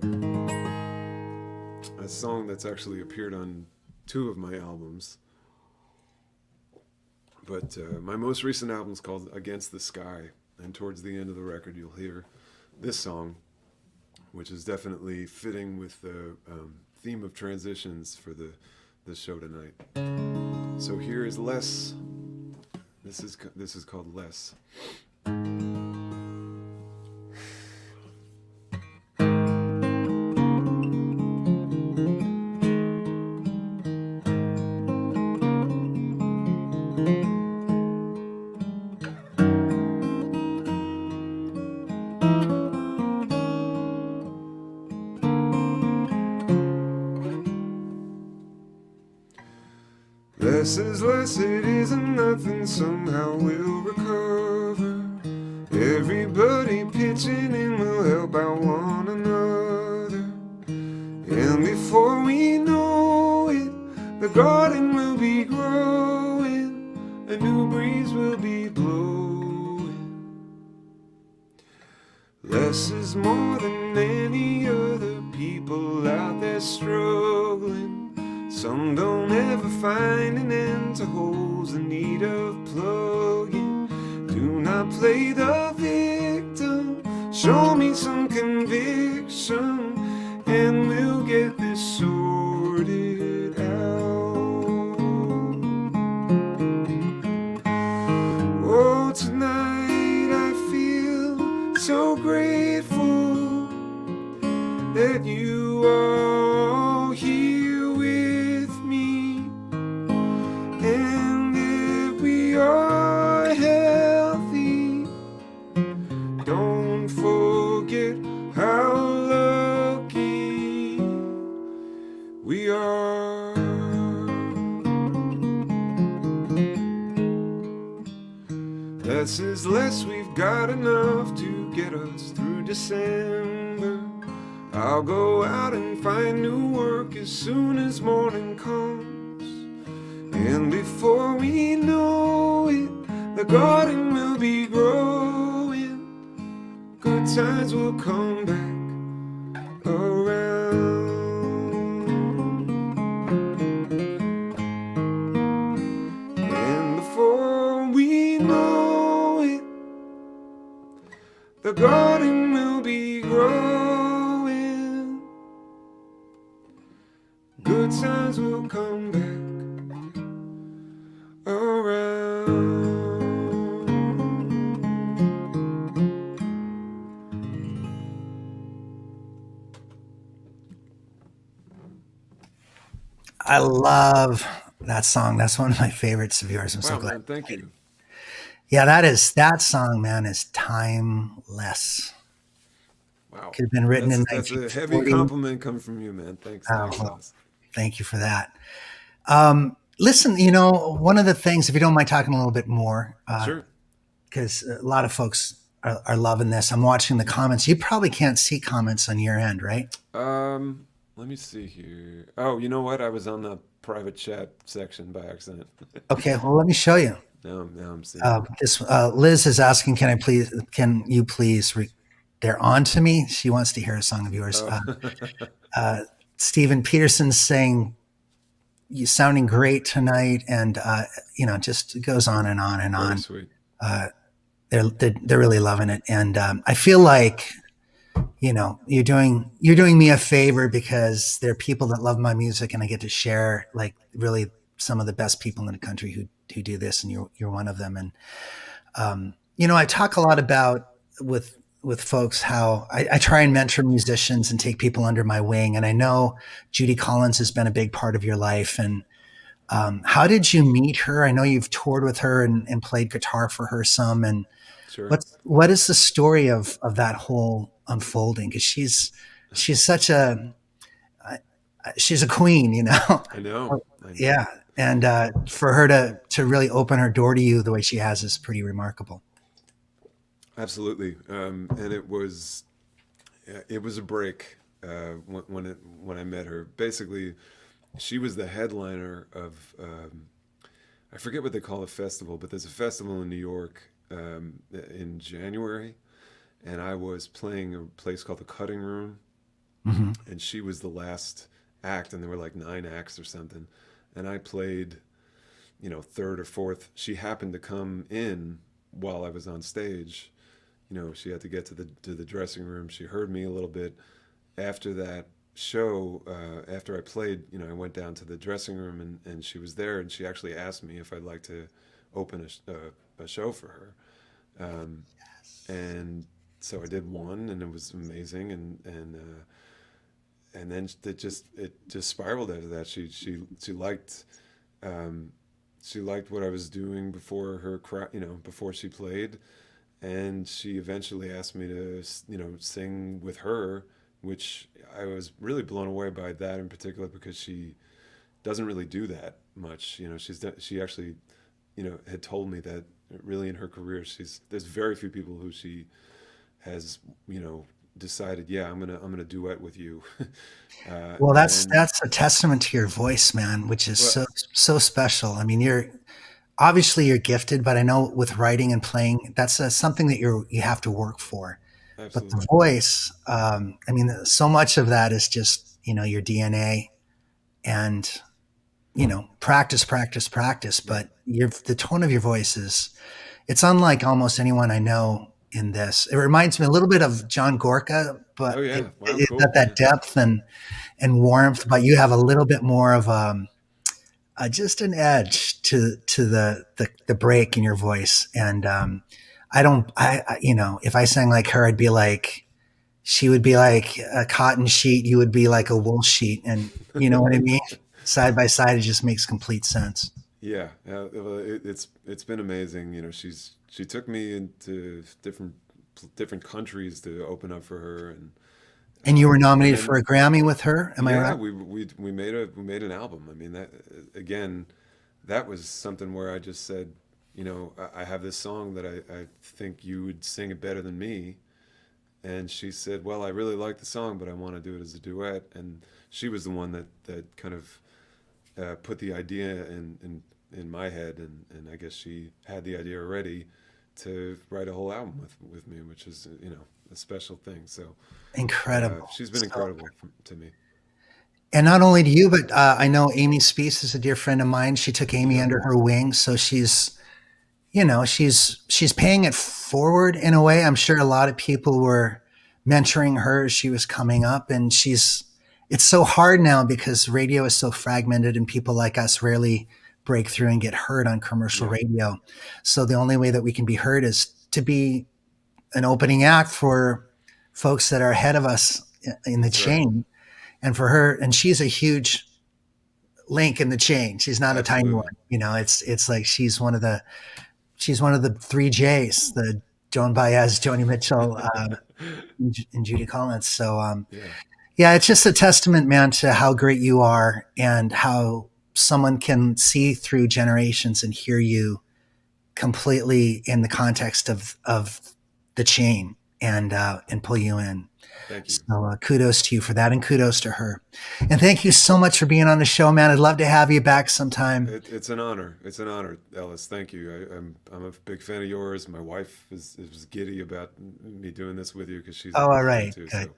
C: song that's actually appeared on 2 of my albums. But my most recent album is called Against the Sky, and towards the end of the record you'll hear this song, which is definitely fitting with the theme of transitions for the show tonight. So here is Less. This is called Less. Less is less, it isn't nothing, somehow we'll recover. Everybody pitching in will help out one another. And before we know it, the garden will be growing, a new breeze will be blowing. Less is more than any other, people out there struggling. Some don't ever find an end to holes in need of plugging. Do not play the victim, show me some conviction, and we'll get this sorted out. Oh, tonight I feel so grateful that you are here with me. And if we are healthy, don't forget how lucky we are. Less is less, we've got enough to get us through December. I'll go out and find new work as soon as morning comes. And before we know it, the garden will be growing. Good times will come back around. And before we know it, the garden will be growing. Good times will come back around.
A: I love that song. That's one of my favorites of yours. I'm so
C: Wow,
A: glad.
C: man, thank you.
A: Yeah, that song, man, is timeless.
C: Wow.
A: Could have been written in
C: That's a heavy
A: 1940.
C: compliment coming from you, man. Thanks.
A: Oh,
C: Thanks,
A: well,
C: Ellis.
A: thank you for that. Listen, one of the things, if you don't mind talking a little bit more,
C: Sure.
A: because a lot of folks are loving this. I'm watching the comments. You probably can't see comments on your end, right?
C: Let me see here. Oh, you know what? I was on the private chat section by accident.
A: Okay, well, let me show you.
C: Now I'm seeing.
A: Liz is asking, can you please, they're on to me. She wants to hear a song of yours. Stephen Peterson's saying, you sounding great tonight. And, just goes on and on and
C: Very
A: on.
C: sweet.
A: They're really loving it. And, I feel like, you're doing me a favor because there are people that love my music and I get to share like really some of the best people in the country who do this. And you're one of them. And, I talk a lot about with folks how I try and mentor musicians and take people under my wing. And I know Judy Collins has been a big part of your life. And how did you meet her? I know you've toured with her and played guitar for her some. And
C: Sure.
A: what is the story of that whole unfolding? Because she's such she's a queen,
C: I know.
A: Yeah. And for her to really open her door to you the way she has is pretty remarkable.
C: Absolutely. And it was a break when I met her. Basically, she was the headliner of I forget what they call a festival, but there's a festival in New York in January, and I was playing a place called the Cutting Room, and she was the last act, and there were like 9 acts or something, and I played, third or fourth. She happened to come in while I was on stage. She had to get to the dressing room. She heard me a little bit. After that, show, after I played, I went down to the dressing room, and she was there, and she actually asked me if I'd like to open a show for her. Um, and so I did one, and it was amazing, and then it just spiraled after that. She liked, um, she liked what I was doing before before she played, and she eventually asked me to sing with her, which I was really blown away by that in particular, because she doesn't really do that much. She actually had told me that really in her career, there's very few people who she has decided, yeah, I'm gonna duet with you.
A: Well,
C: And
A: that's a testament to your voice, man, which is
C: well,
A: so special. I mean, you're gifted, but I know with writing and playing, that's something that you have to work for. But the
C: absolutely,
A: voice, I mean, so much of that is just your DNA and practice, practice, practice.
C: yeah.
A: But the tone of your voice it's unlike almost anyone I know in this. It reminds me a little bit of John Gorka,
C: Oh
A: but
C: yeah, wow,
A: it's
C: cool,
A: got
C: yeah.
A: that depth and warmth. But you have a little bit more of just an edge to the break in your voice. And I don't, if I sang like her, I'd be like, she would be like a cotton sheet, you would be like a wool sheet, and you know what I mean. Side by side, it just makes complete sense.
C: Yeah, well, it's been amazing. She took me into different countries to open up for her,
A: And you were
C: and
A: nominated for
C: then
A: a Grammy with her. Am I
C: yeah,
A: right?
C: we made an album. I mean, that again, that was something where I just said, I have this song that I think you would sing it better than me. And she said, well, I really like the song, but I want to do it as a duet. And she was the one that kind of put the idea in my head, and I guess she had the idea already to write a whole album with me, which is a special thing. So
A: Incredible.
C: she's been
A: So,
C: incredible to me.
A: and not only to you, but I know Amy Spees is a dear friend of mine. She took Amy
C: Yeah,
A: under her wing, so she's paying it forward in a way. I'm sure a lot of people were mentoring her as she was coming up, and it's so hard now because radio is so fragmented and people like us rarely break through and get heard on commercial
C: yeah,
A: radio. So the only way that we can be heard is to be an opening act for folks that are ahead of us in the
C: that's right.
A: chain. And for her, and she's a huge link in the chain. She's not a tiny
C: Absolutely.
A: one. It's like she's one of the three J's, the Joan Baez, Joni Mitchell, and Judy Collins. So
C: Yeah,
A: yeah, it's just a testament, man, to how great you are and how someone can see through generations and hear you completely in the context of the chain and pull you in.
C: thank you.
A: So kudos to you for that, and kudos to her. And thank you so much for being on the show, man. I'd love to have you back sometime.
C: It's an honor. It's an honor, Ellis. Thank you. I'm a big fan of yours. My wife is giddy about me doing this with you because she's a
A: Oh, all
C: big fan
A: right,
C: too.
A: good.
C: So,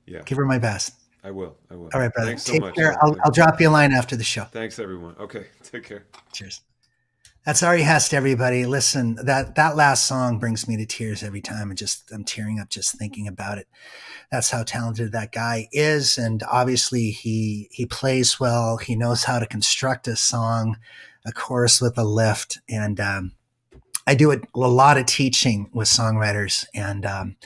C: yeah,
A: Give her my best.
C: I will. I will.
A: All right, brother.
C: Thanks so
A: Take
C: much.
A: care. I'll drop you a line after the show.
C: Thanks, everyone. Okay, take care.
A: Cheers. That's Ari Hest, everybody. Listen, that last song brings me to tears every time. I'm tearing up just thinking about it. That's how talented that guy is, and obviously he plays well. He knows how to construct a song, a chorus with a lift, and I do a lot of teaching with songwriters, and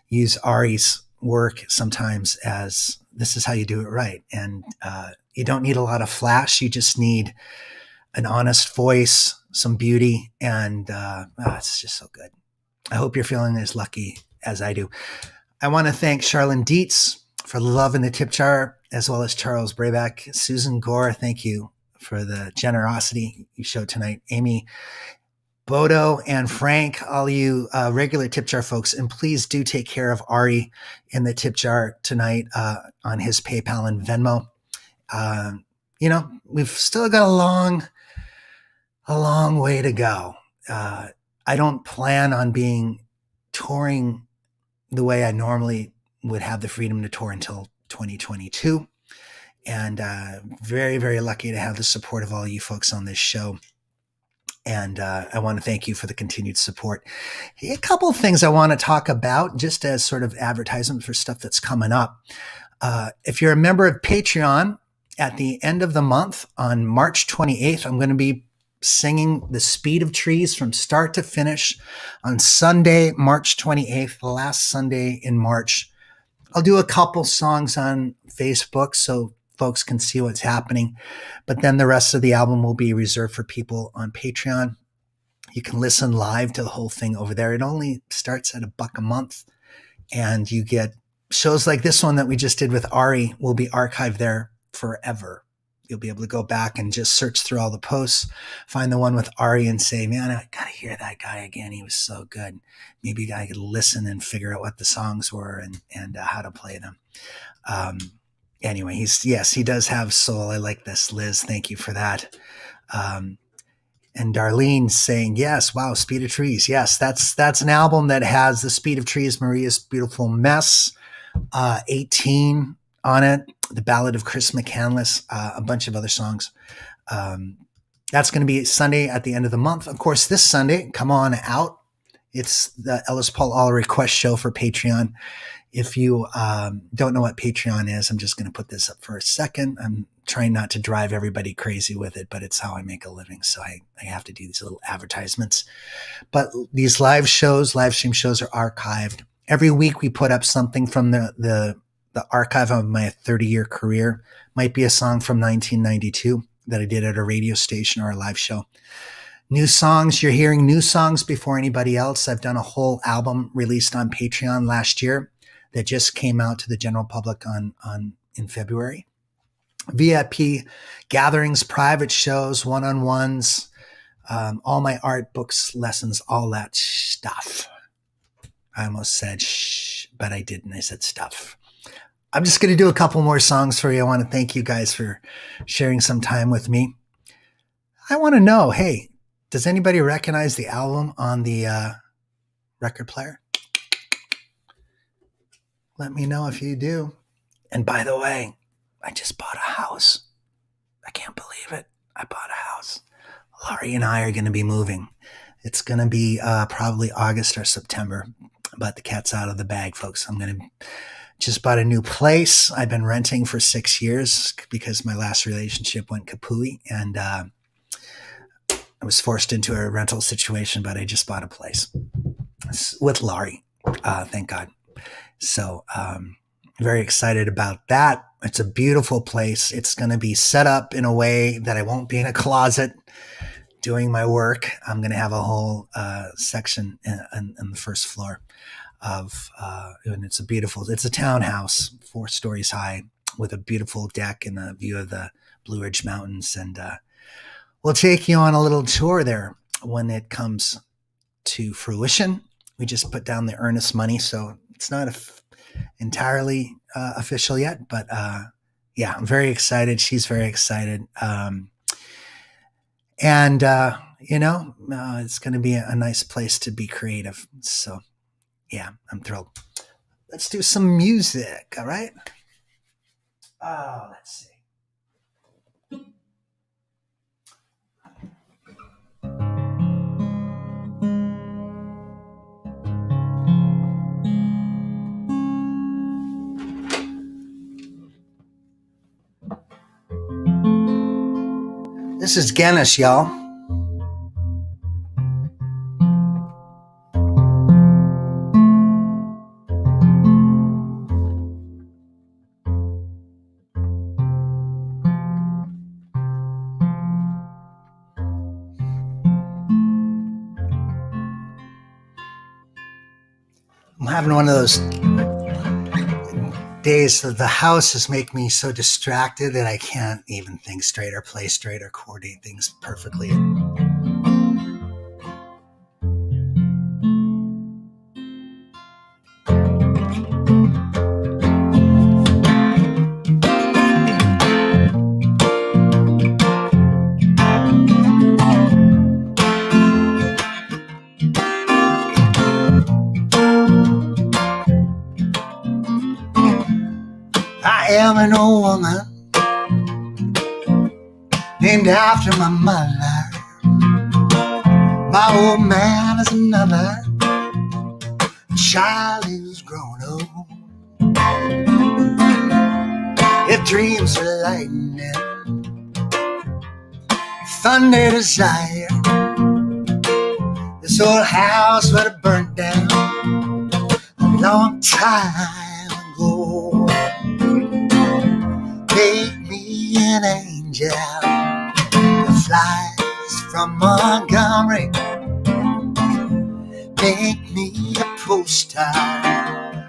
A: use Ari's work sometimes as this is how you do it right. And you don't need a lot of flash. You just need an honest voice, some beauty, and it's just so good. I hope you're feeling as lucky as I do. I want to thank Charlene Dietz for the love in the tip jar, as well as Charles Brayback. Susan Gore, thank you for the generosity you showed tonight. Amy Bodo and Frank, all you regular tip jar folks, and please do take care of Ari in the tip jar tonight on his PayPal and Venmo. We've still got a long way to go. I don't plan on being touring the way I normally would have the freedom to tour until 2022. And very, very lucky to have the support of all you folks on this show. And I want to thank you for the continued support. A couple of things I want to talk about just as sort of advertisement for stuff that's coming up. If you're a member of Patreon, at the end of the month on March 28th, I'm going to be singing The Speed of Trees from start to finish on Sunday, March 28th, the last Sunday in March. I'll do a couple songs on Facebook so folks can see what's happening, but then the rest of the album will be reserved for people on Patreon. You can listen live to the whole thing over there. It only starts at $1 a month, and you get shows like this one that we just did with Ari will be archived there forever. You'll be able to go back and just search through all the posts, find the one with Ari and say, man, I got to hear that guy again. He was so good. Maybe I could listen and figure out what the songs were and how to play them. Anyway, he does have soul. I like this, Liz. Thank you for that. And Darlene saying, yes, wow, Speed of Trees. Yes, that's an album that has The Speed of Trees, Maria's Beautiful Mess, 18 on it, The Ballad of Chris McCandless, a bunch of other songs. That's going to be Sunday at the end of the month. Of course, this Sunday, come on out. It's the Ellis Paul All Request show for Patreon. If you don't know what Patreon is, I'm just going to put this up for a second. I'm trying not to drive everybody crazy with it, but it's how I make a living. So I have to do these little advertisements. But these live stream shows are archived. Every week we put up something from the archive of my 30-year career. Might be a song from 1992 that I did at a radio station or a live show. New songs, you're hearing new songs before anybody else. I've done a whole album released on Patreon last year that just came out to the general public in February. VIP gatherings, private shows, one-on-ones, all my art books, lessons, all that stuff. I almost said shh, but I didn't. I said stuff. I'm just going to do a couple more songs for you. I want to thank you guys for sharing some time with me. I want to know, hey, does anybody recognize the album on the record player? Let me know if you do. And by the way, I just bought a house. I can't believe it. I bought a house. Laurie and I are going to be moving. It's going to be probably August or September, but the cat's out of the bag, folks. I'm going to just bought a new place. I've been renting for 6 years because my last relationship went kapooey, and I was forced into a rental situation, but I just bought a place with Laurie. Thank God. So very excited about that. It's a beautiful place. It's going to be set up in a way that I won't be in a closet doing my work. I'm going to have a whole section in the first floor and it's a townhouse, 4 stories high with a beautiful deck and a view of the Blue Ridge Mountains. And we'll take you on a little tour there when it comes to fruition. We just put down the earnest money, so it's not entirely official yet, but yeah, I'm very excited. She's very excited. And it's going to be a nice place to be creative. So yeah, I'm thrilled. Let's do some music. All right. Let's see. This is Guinness, y'all. I'm having one of those days that the house is making me so distracted that I can't even think straight or play straight or coordinate things perfectly. I am an old woman named after my mother. My old man is another child who's grown old. dreams were lightning, thunder, desire. This old house would have burnt down a long time ago. Make me an angel that flies from Montgomery. Make me a poster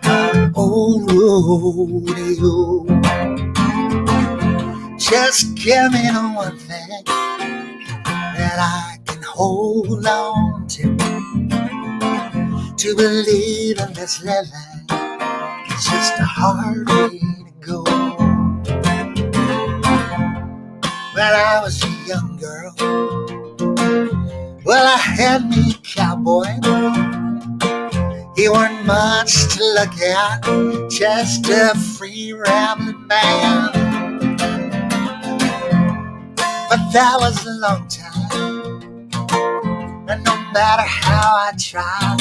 A: of old rodeo. Just give me the one thing that I can hold on to believe in this living. It's just a hard way to go. When I was a young girl, well, I had me a cowboy. He weren't much to look at, just a free rambling man. But that was a long time, and no matter how I tried,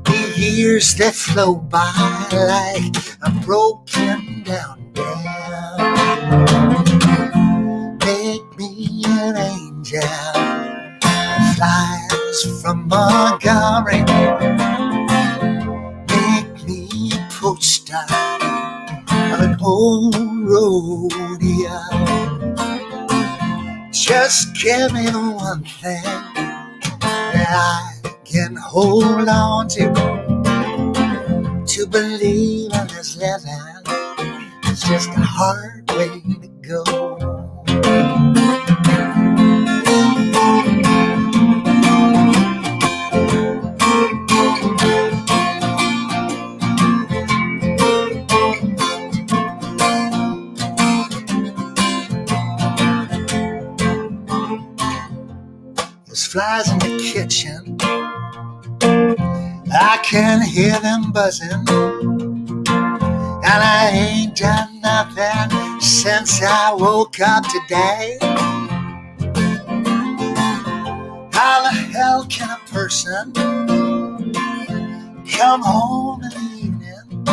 A: the years that flow by like a broken down dam. Make me an angel that flies from Montgomery. Make me a poster of an old rodeo. Just give me the one thing that I can hold on to believe in this living. It's just a hard way to go. There's flies in the kitchen, I can hear them buzzing, and I ain't done nothing since I woke up today. How the hell can a person come home in the evening,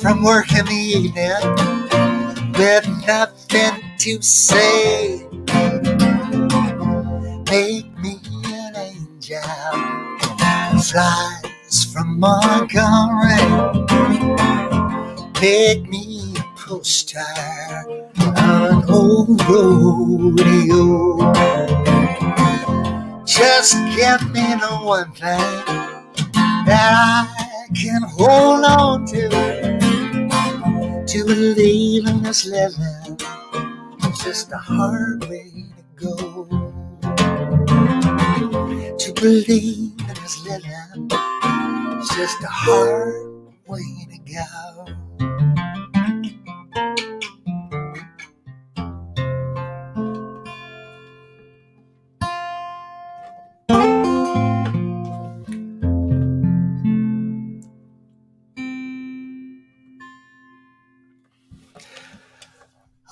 A: from work in the evening, with nothing to say? Make me an angel that flies from Montgomery. Make me a poster of an old rodeo. Just give me the one thing that I can hold on to believe in this living. It's just a hard way to go. To believe in this living, it's just a hard way to go.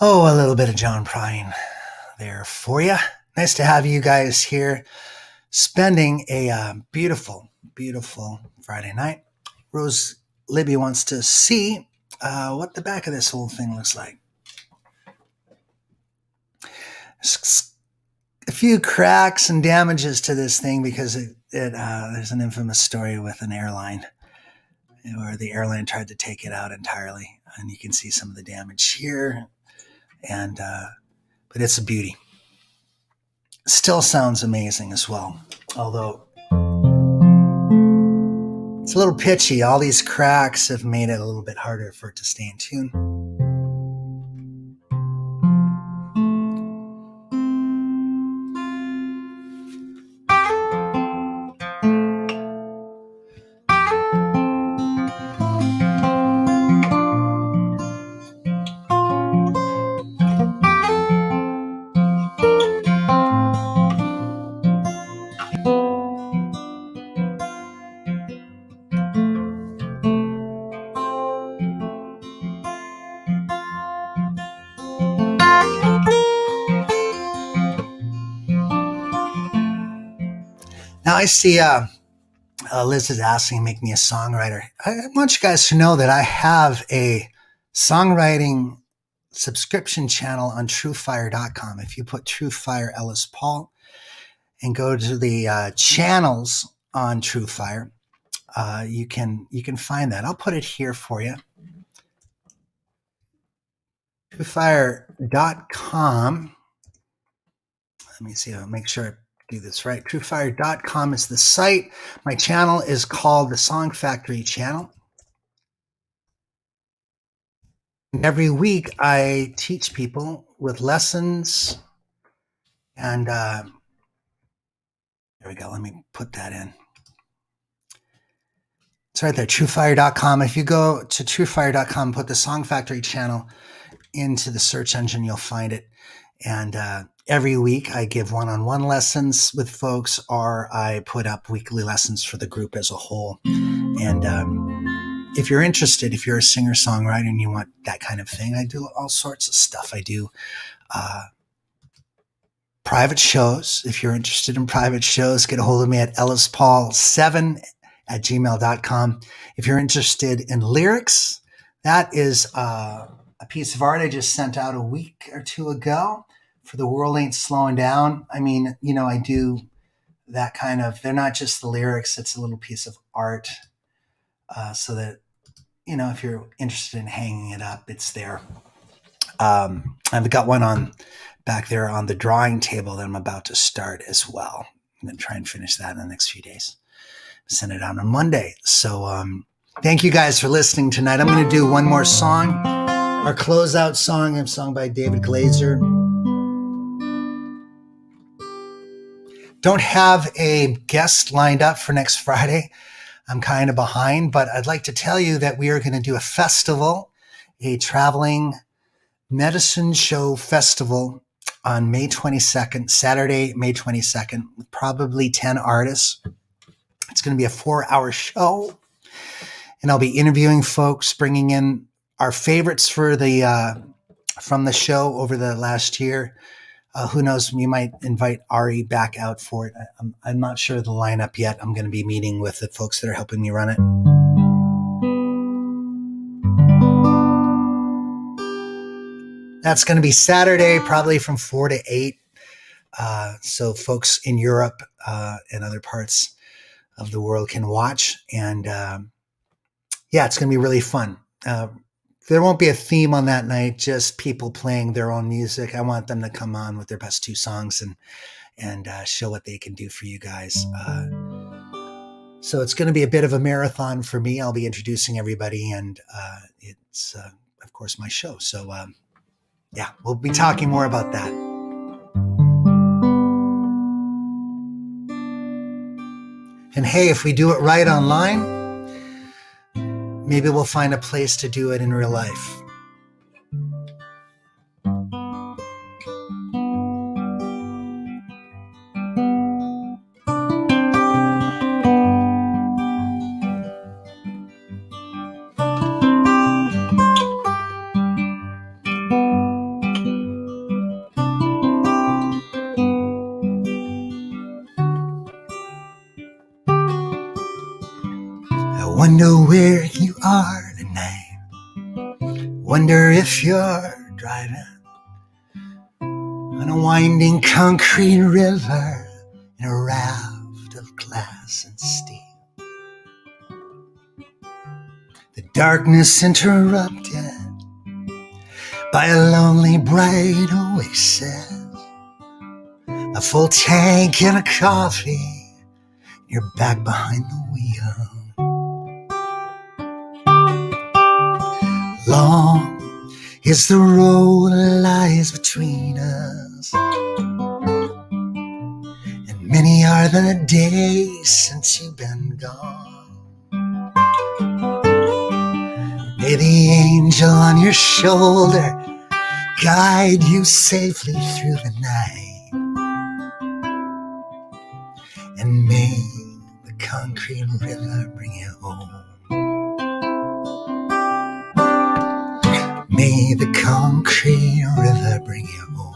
A: Oh, a little bit of John Prine there for you. Nice to have you guys here spending a beautiful, beautiful Friday night. Rose Libby wants to see what the back of this whole thing looks like. A few cracks and damages to this thing because there's an infamous story with an airline where the airline tried to take it out entirely, and you can see some of the damage here. And but it's a beauty. Still sounds amazing as well, although it's a little pitchy. All these cracks have made it a little bit harder for it to stay in tune. Now I see Liz is asking, make me a songwriter. I want you guys to know that I have a songwriting subscription channel on truefire.com. If you put Truefire Ellis Paul and go to the channels on Truefire, you can find that. I'll put it here for you. Truefire.com. Let me see. I'll make sure I do this right. Truefire.com is the site. My channel is called the Song Factory channel. And every week I teach people with lessons. And there we go. Let me put that in. It's right there, truefire.com. If you go to truefire.com, put the Song Factory channel into the search engine, you'll find it. And every week I give one-on-one lessons with folks, or I put up weekly lessons for the group as a whole. And if you're interested, if you're a singer-songwriter and you want that kind of thing, I do all sorts of stuff. I do private shows. If you're interested in private shows, get a hold of me at ellispaul7@gmail.com. If you're interested in lyrics, that is a piece of art I just sent out a week or two ago for The World Ain't Slowing Down. I mean, I do that kind of, they're not just the lyrics, it's a little piece of art so that, if you're interested in hanging it up, it's there. I've got one on back there on the drawing table that I'm about to start as well. I'm going to try and finish that in the next few days. Send it out on Monday. So thank you guys for listening tonight. I'm going to do one more song, our closeout song, a song by David Glaser. Don't have a guest lined up for next Friday. I'm kind of behind, but I'd like to tell you that we are going to do a festival, a traveling medicine show festival on May 22nd, Saturday, May 22nd, with probably 10 artists. It's going to be a 4-hour show, and I'll be interviewing folks, bringing in our favorites for from the show over the last year. Who knows? We might invite Ari back out for it. I'm not sure of the lineup yet. I'm going to be meeting with the folks that are helping me run it. That's going to be Saturday, probably from 4 to 8. So folks in Europe and other parts of the world can watch. And it's going to be really fun. There won't be a theme on that night, just people playing their own music. I want them to come on with their best 2 songs and show what they can do for you guys. So it's going to be a bit of a marathon for me. I'll be introducing everybody, and it's, of course, my show. So, we'll be talking more about that. And hey, if we do it right online, maybe we'll find a place to do it in real life. Wonder where you are tonight. Wonder if you're driving on a winding concrete river in a raft of glass and steel. The darkness interrupted by a lonely bright oasis, a full tank and a coffee, you're back behind the wheel. Long is the road that lies between us, and many are the days since you've been gone. May the angel on your shoulder guide you safely through the night, and may the concrete river bring you home. May the concrete river bring you home.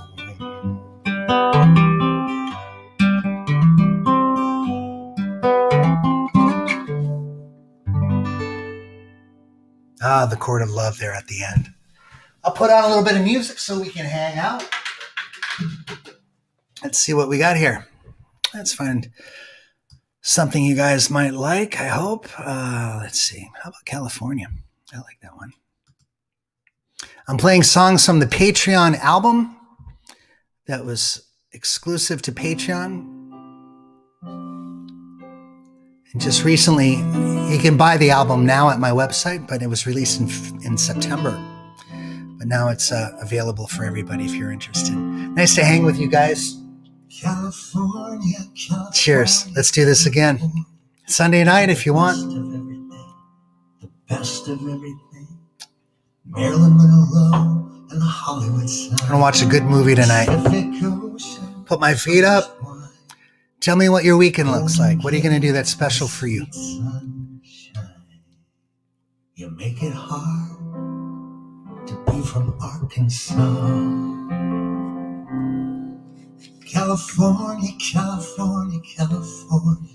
A: Ah, the chord of love there at the end. I'll put on a little bit of music so we can hang out. Let's see what we got here. Let's find something you guys might like, I hope. Let's see. How about California? I like that one. I'm playing songs from the Patreon album that was exclusive to Patreon. And just recently, you can buy the album now at my website, but it was released in September. But now it's available for everybody if you're interested. Nice to hang with you guys.
B: California, California.
A: Cheers. Let's do this again. Sunday night if you want.
B: The best of everything. Marilyn Monroe and the Hollywood sign.
A: I'm gonna watch a good movie tonight. Put my feet up. Tell me what your weekend looks like. What are you gonna do that's special for you?
B: Sunshine. You make it hard to be from Arkansas. California, California, California.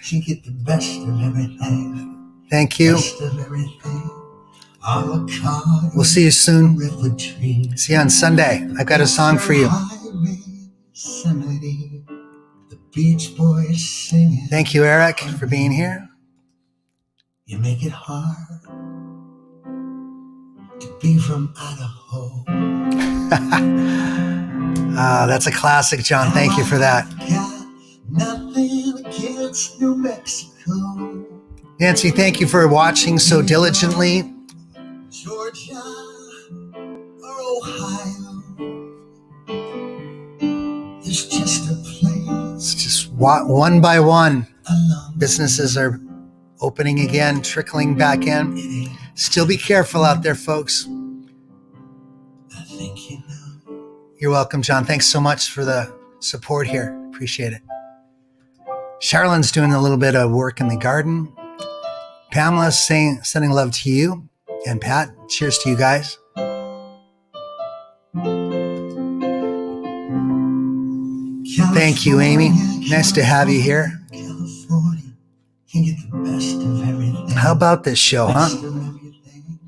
B: You get the best of everything.
A: Thank you.
B: Best of everything. Avocado.
A: We'll see you soon.
B: Redwood trees.
A: See you on Sunday. I've got a song for you.
B: Yosemite, the Beach Boys singing.
A: Thank you, Eric, for being here.
B: You make it hard to be from Idaho.
A: That's a classic, John. Thank you for that.
B: Got nothing against New Mexico,
A: Nancy, thank you for watching so diligently.
B: Georgia, or Ohio. It's just a place.
A: It's just one by one.
B: Alone.
A: Businesses are opening again, trickling back in.
B: It ain't.
A: Still be careful out there, folks.
B: I think you know.
A: You're welcome, John. Thanks so much for the support here. Appreciate it. Charlene's doing a little bit of work in the garden. Pamela's sending love to you. And Pat, cheers to you guys. Thank you, Amy. Nice to have you here.
B: California, you get the best of everything.
A: How about this show, huh?
B: Best of everything.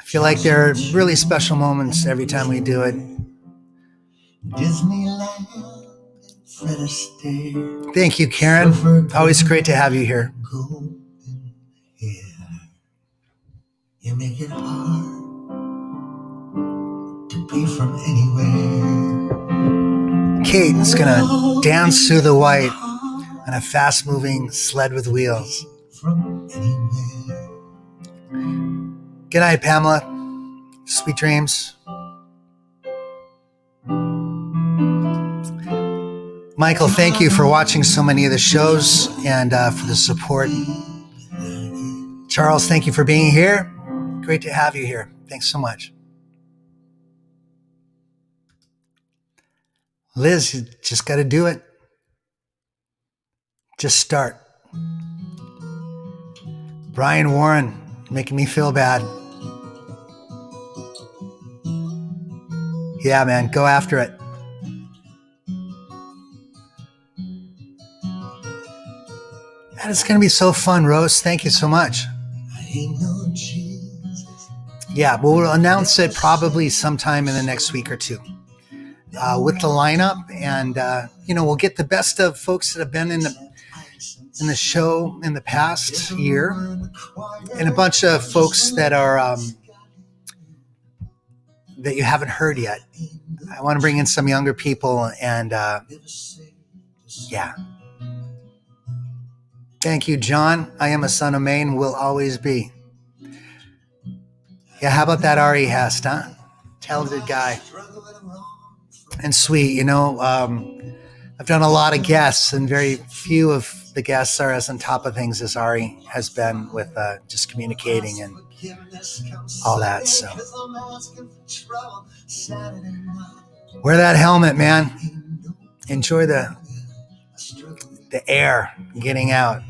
A: I feel like there are really special moments every time we do it.
B: Disneyland, Fred Astaire,
A: Thank you, Karen. Always great to have you here.
B: golden hair. You make it hard to be from anywhere.
A: Kate is going to dance through the white on a fast-moving sled with wheels.
B: From anywhere.
A: Good night, Pamela. Sweet dreams. Michael, thank you for watching so many of the shows and for the support. Charles, thank you for being here. Great to have you here. Thanks so much. Liz, you just got to do it. Just start. Brian Warren, making me feel bad. Yeah, man, go after it. And it's going to be so fun, Rose. Thank you so much.
B: I ain't no Jesus.
A: Yeah, we'll announce it probably sometime in the next week or two with the lineup. And, we'll get the best of folks that have been in the show in the past year and a bunch of folks that are that you haven't heard yet. I want to bring in some younger people and, yeah. Thank you, John. I am a son of Maine, will always be. Yeah, how about that Ari Hest, huh? Talented guy. And sweet, I've done a lot of guests, and very few of the guests are as on top of things as Ari has been with just communicating and all that. So wear that helmet, man. Enjoy the air getting out.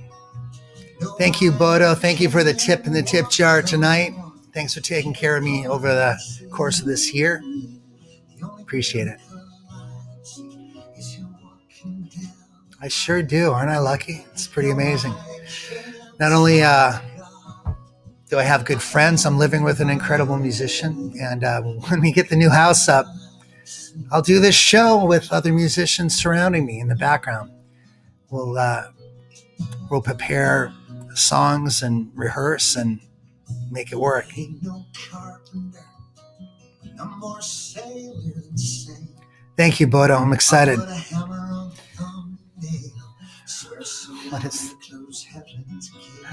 A: Thank you, Bodo. Thank you for the tip in the tip jar tonight. Thanks for taking care of me over the course of this year. Appreciate it. I sure do. Aren't I lucky? It's pretty amazing. Not only Do I have good friends? I'm living with an incredible musician. And when we get the new house up, I'll do this show with other musicians surrounding me in the background. We'll prepare songs and rehearse and make it work.
B: Ain't no carpenter, no more sailor than sail.
A: Thank you, Bodo. I'm excited.
B: Put a hammer on the thumbnail. Swear so
A: What is-
B: close heaven's gate.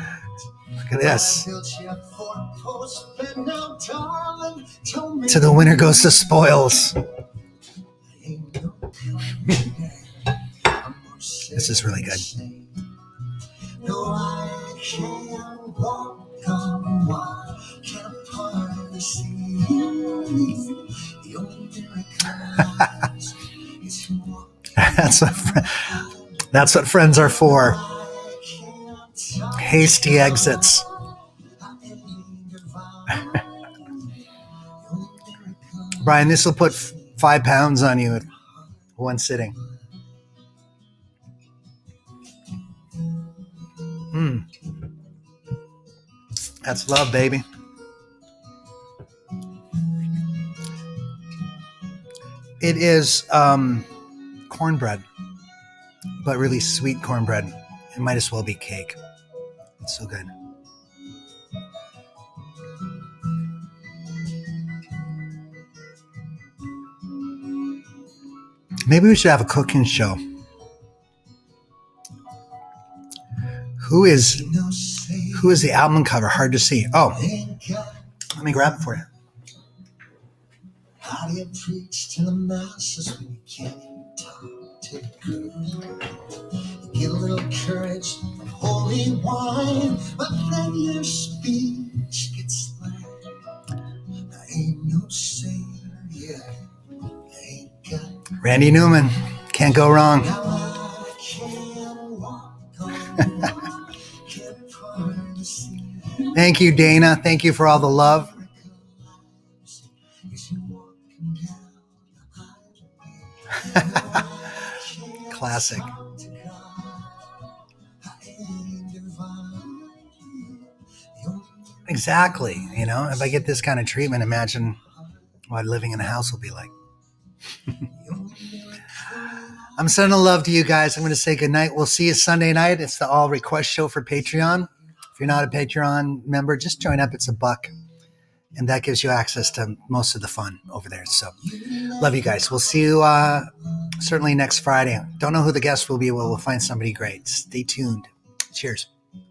A: Look at this.
B: I built you a four-post bed now, darling. Don't make
A: To the winner goes the spoils.
B: Ain't no carpenter, no more
A: This is really good.
B: sailor than sail. No, I can't walk on water, can't part the sea. The only miracle is to walk.
A: That's what friends are for. Hasty exits. Brian, this will put 5 pounds on you at one sitting. That's love, baby. It is cornbread, but really sweet cornbread. It might as well be cake. It's so good. Maybe we should have a cooking show. Who is the album cover? Hard to see. Oh, let me grab it for you.
B: How do you preach to the masses when you can't even talk to the girl? You get a little courage from holy wine, but then your speech gets slack. I ain't no sailor yet. I ain't got
A: Randy Newman. Can't go wrong.
B: now I can't walk on water, can't part the sea.
A: Thank you, Dana. Thank you for all the love.
B: Is you walking down the highway.
A: Classic. Exactly. You know, if I get this kind of treatment, imagine what living in a house will be like. I'm sending love to you guys. I'm going to say goodnight. We'll see you Sunday night. It's the all request show for Patreon. If you're not a Patreon member, just join up. It's $1. And that gives you access to most of the fun over there. So love you guys. We'll see you certainly next Friday. Don't know who the guest will be. We'll find somebody great. Stay tuned. Cheers.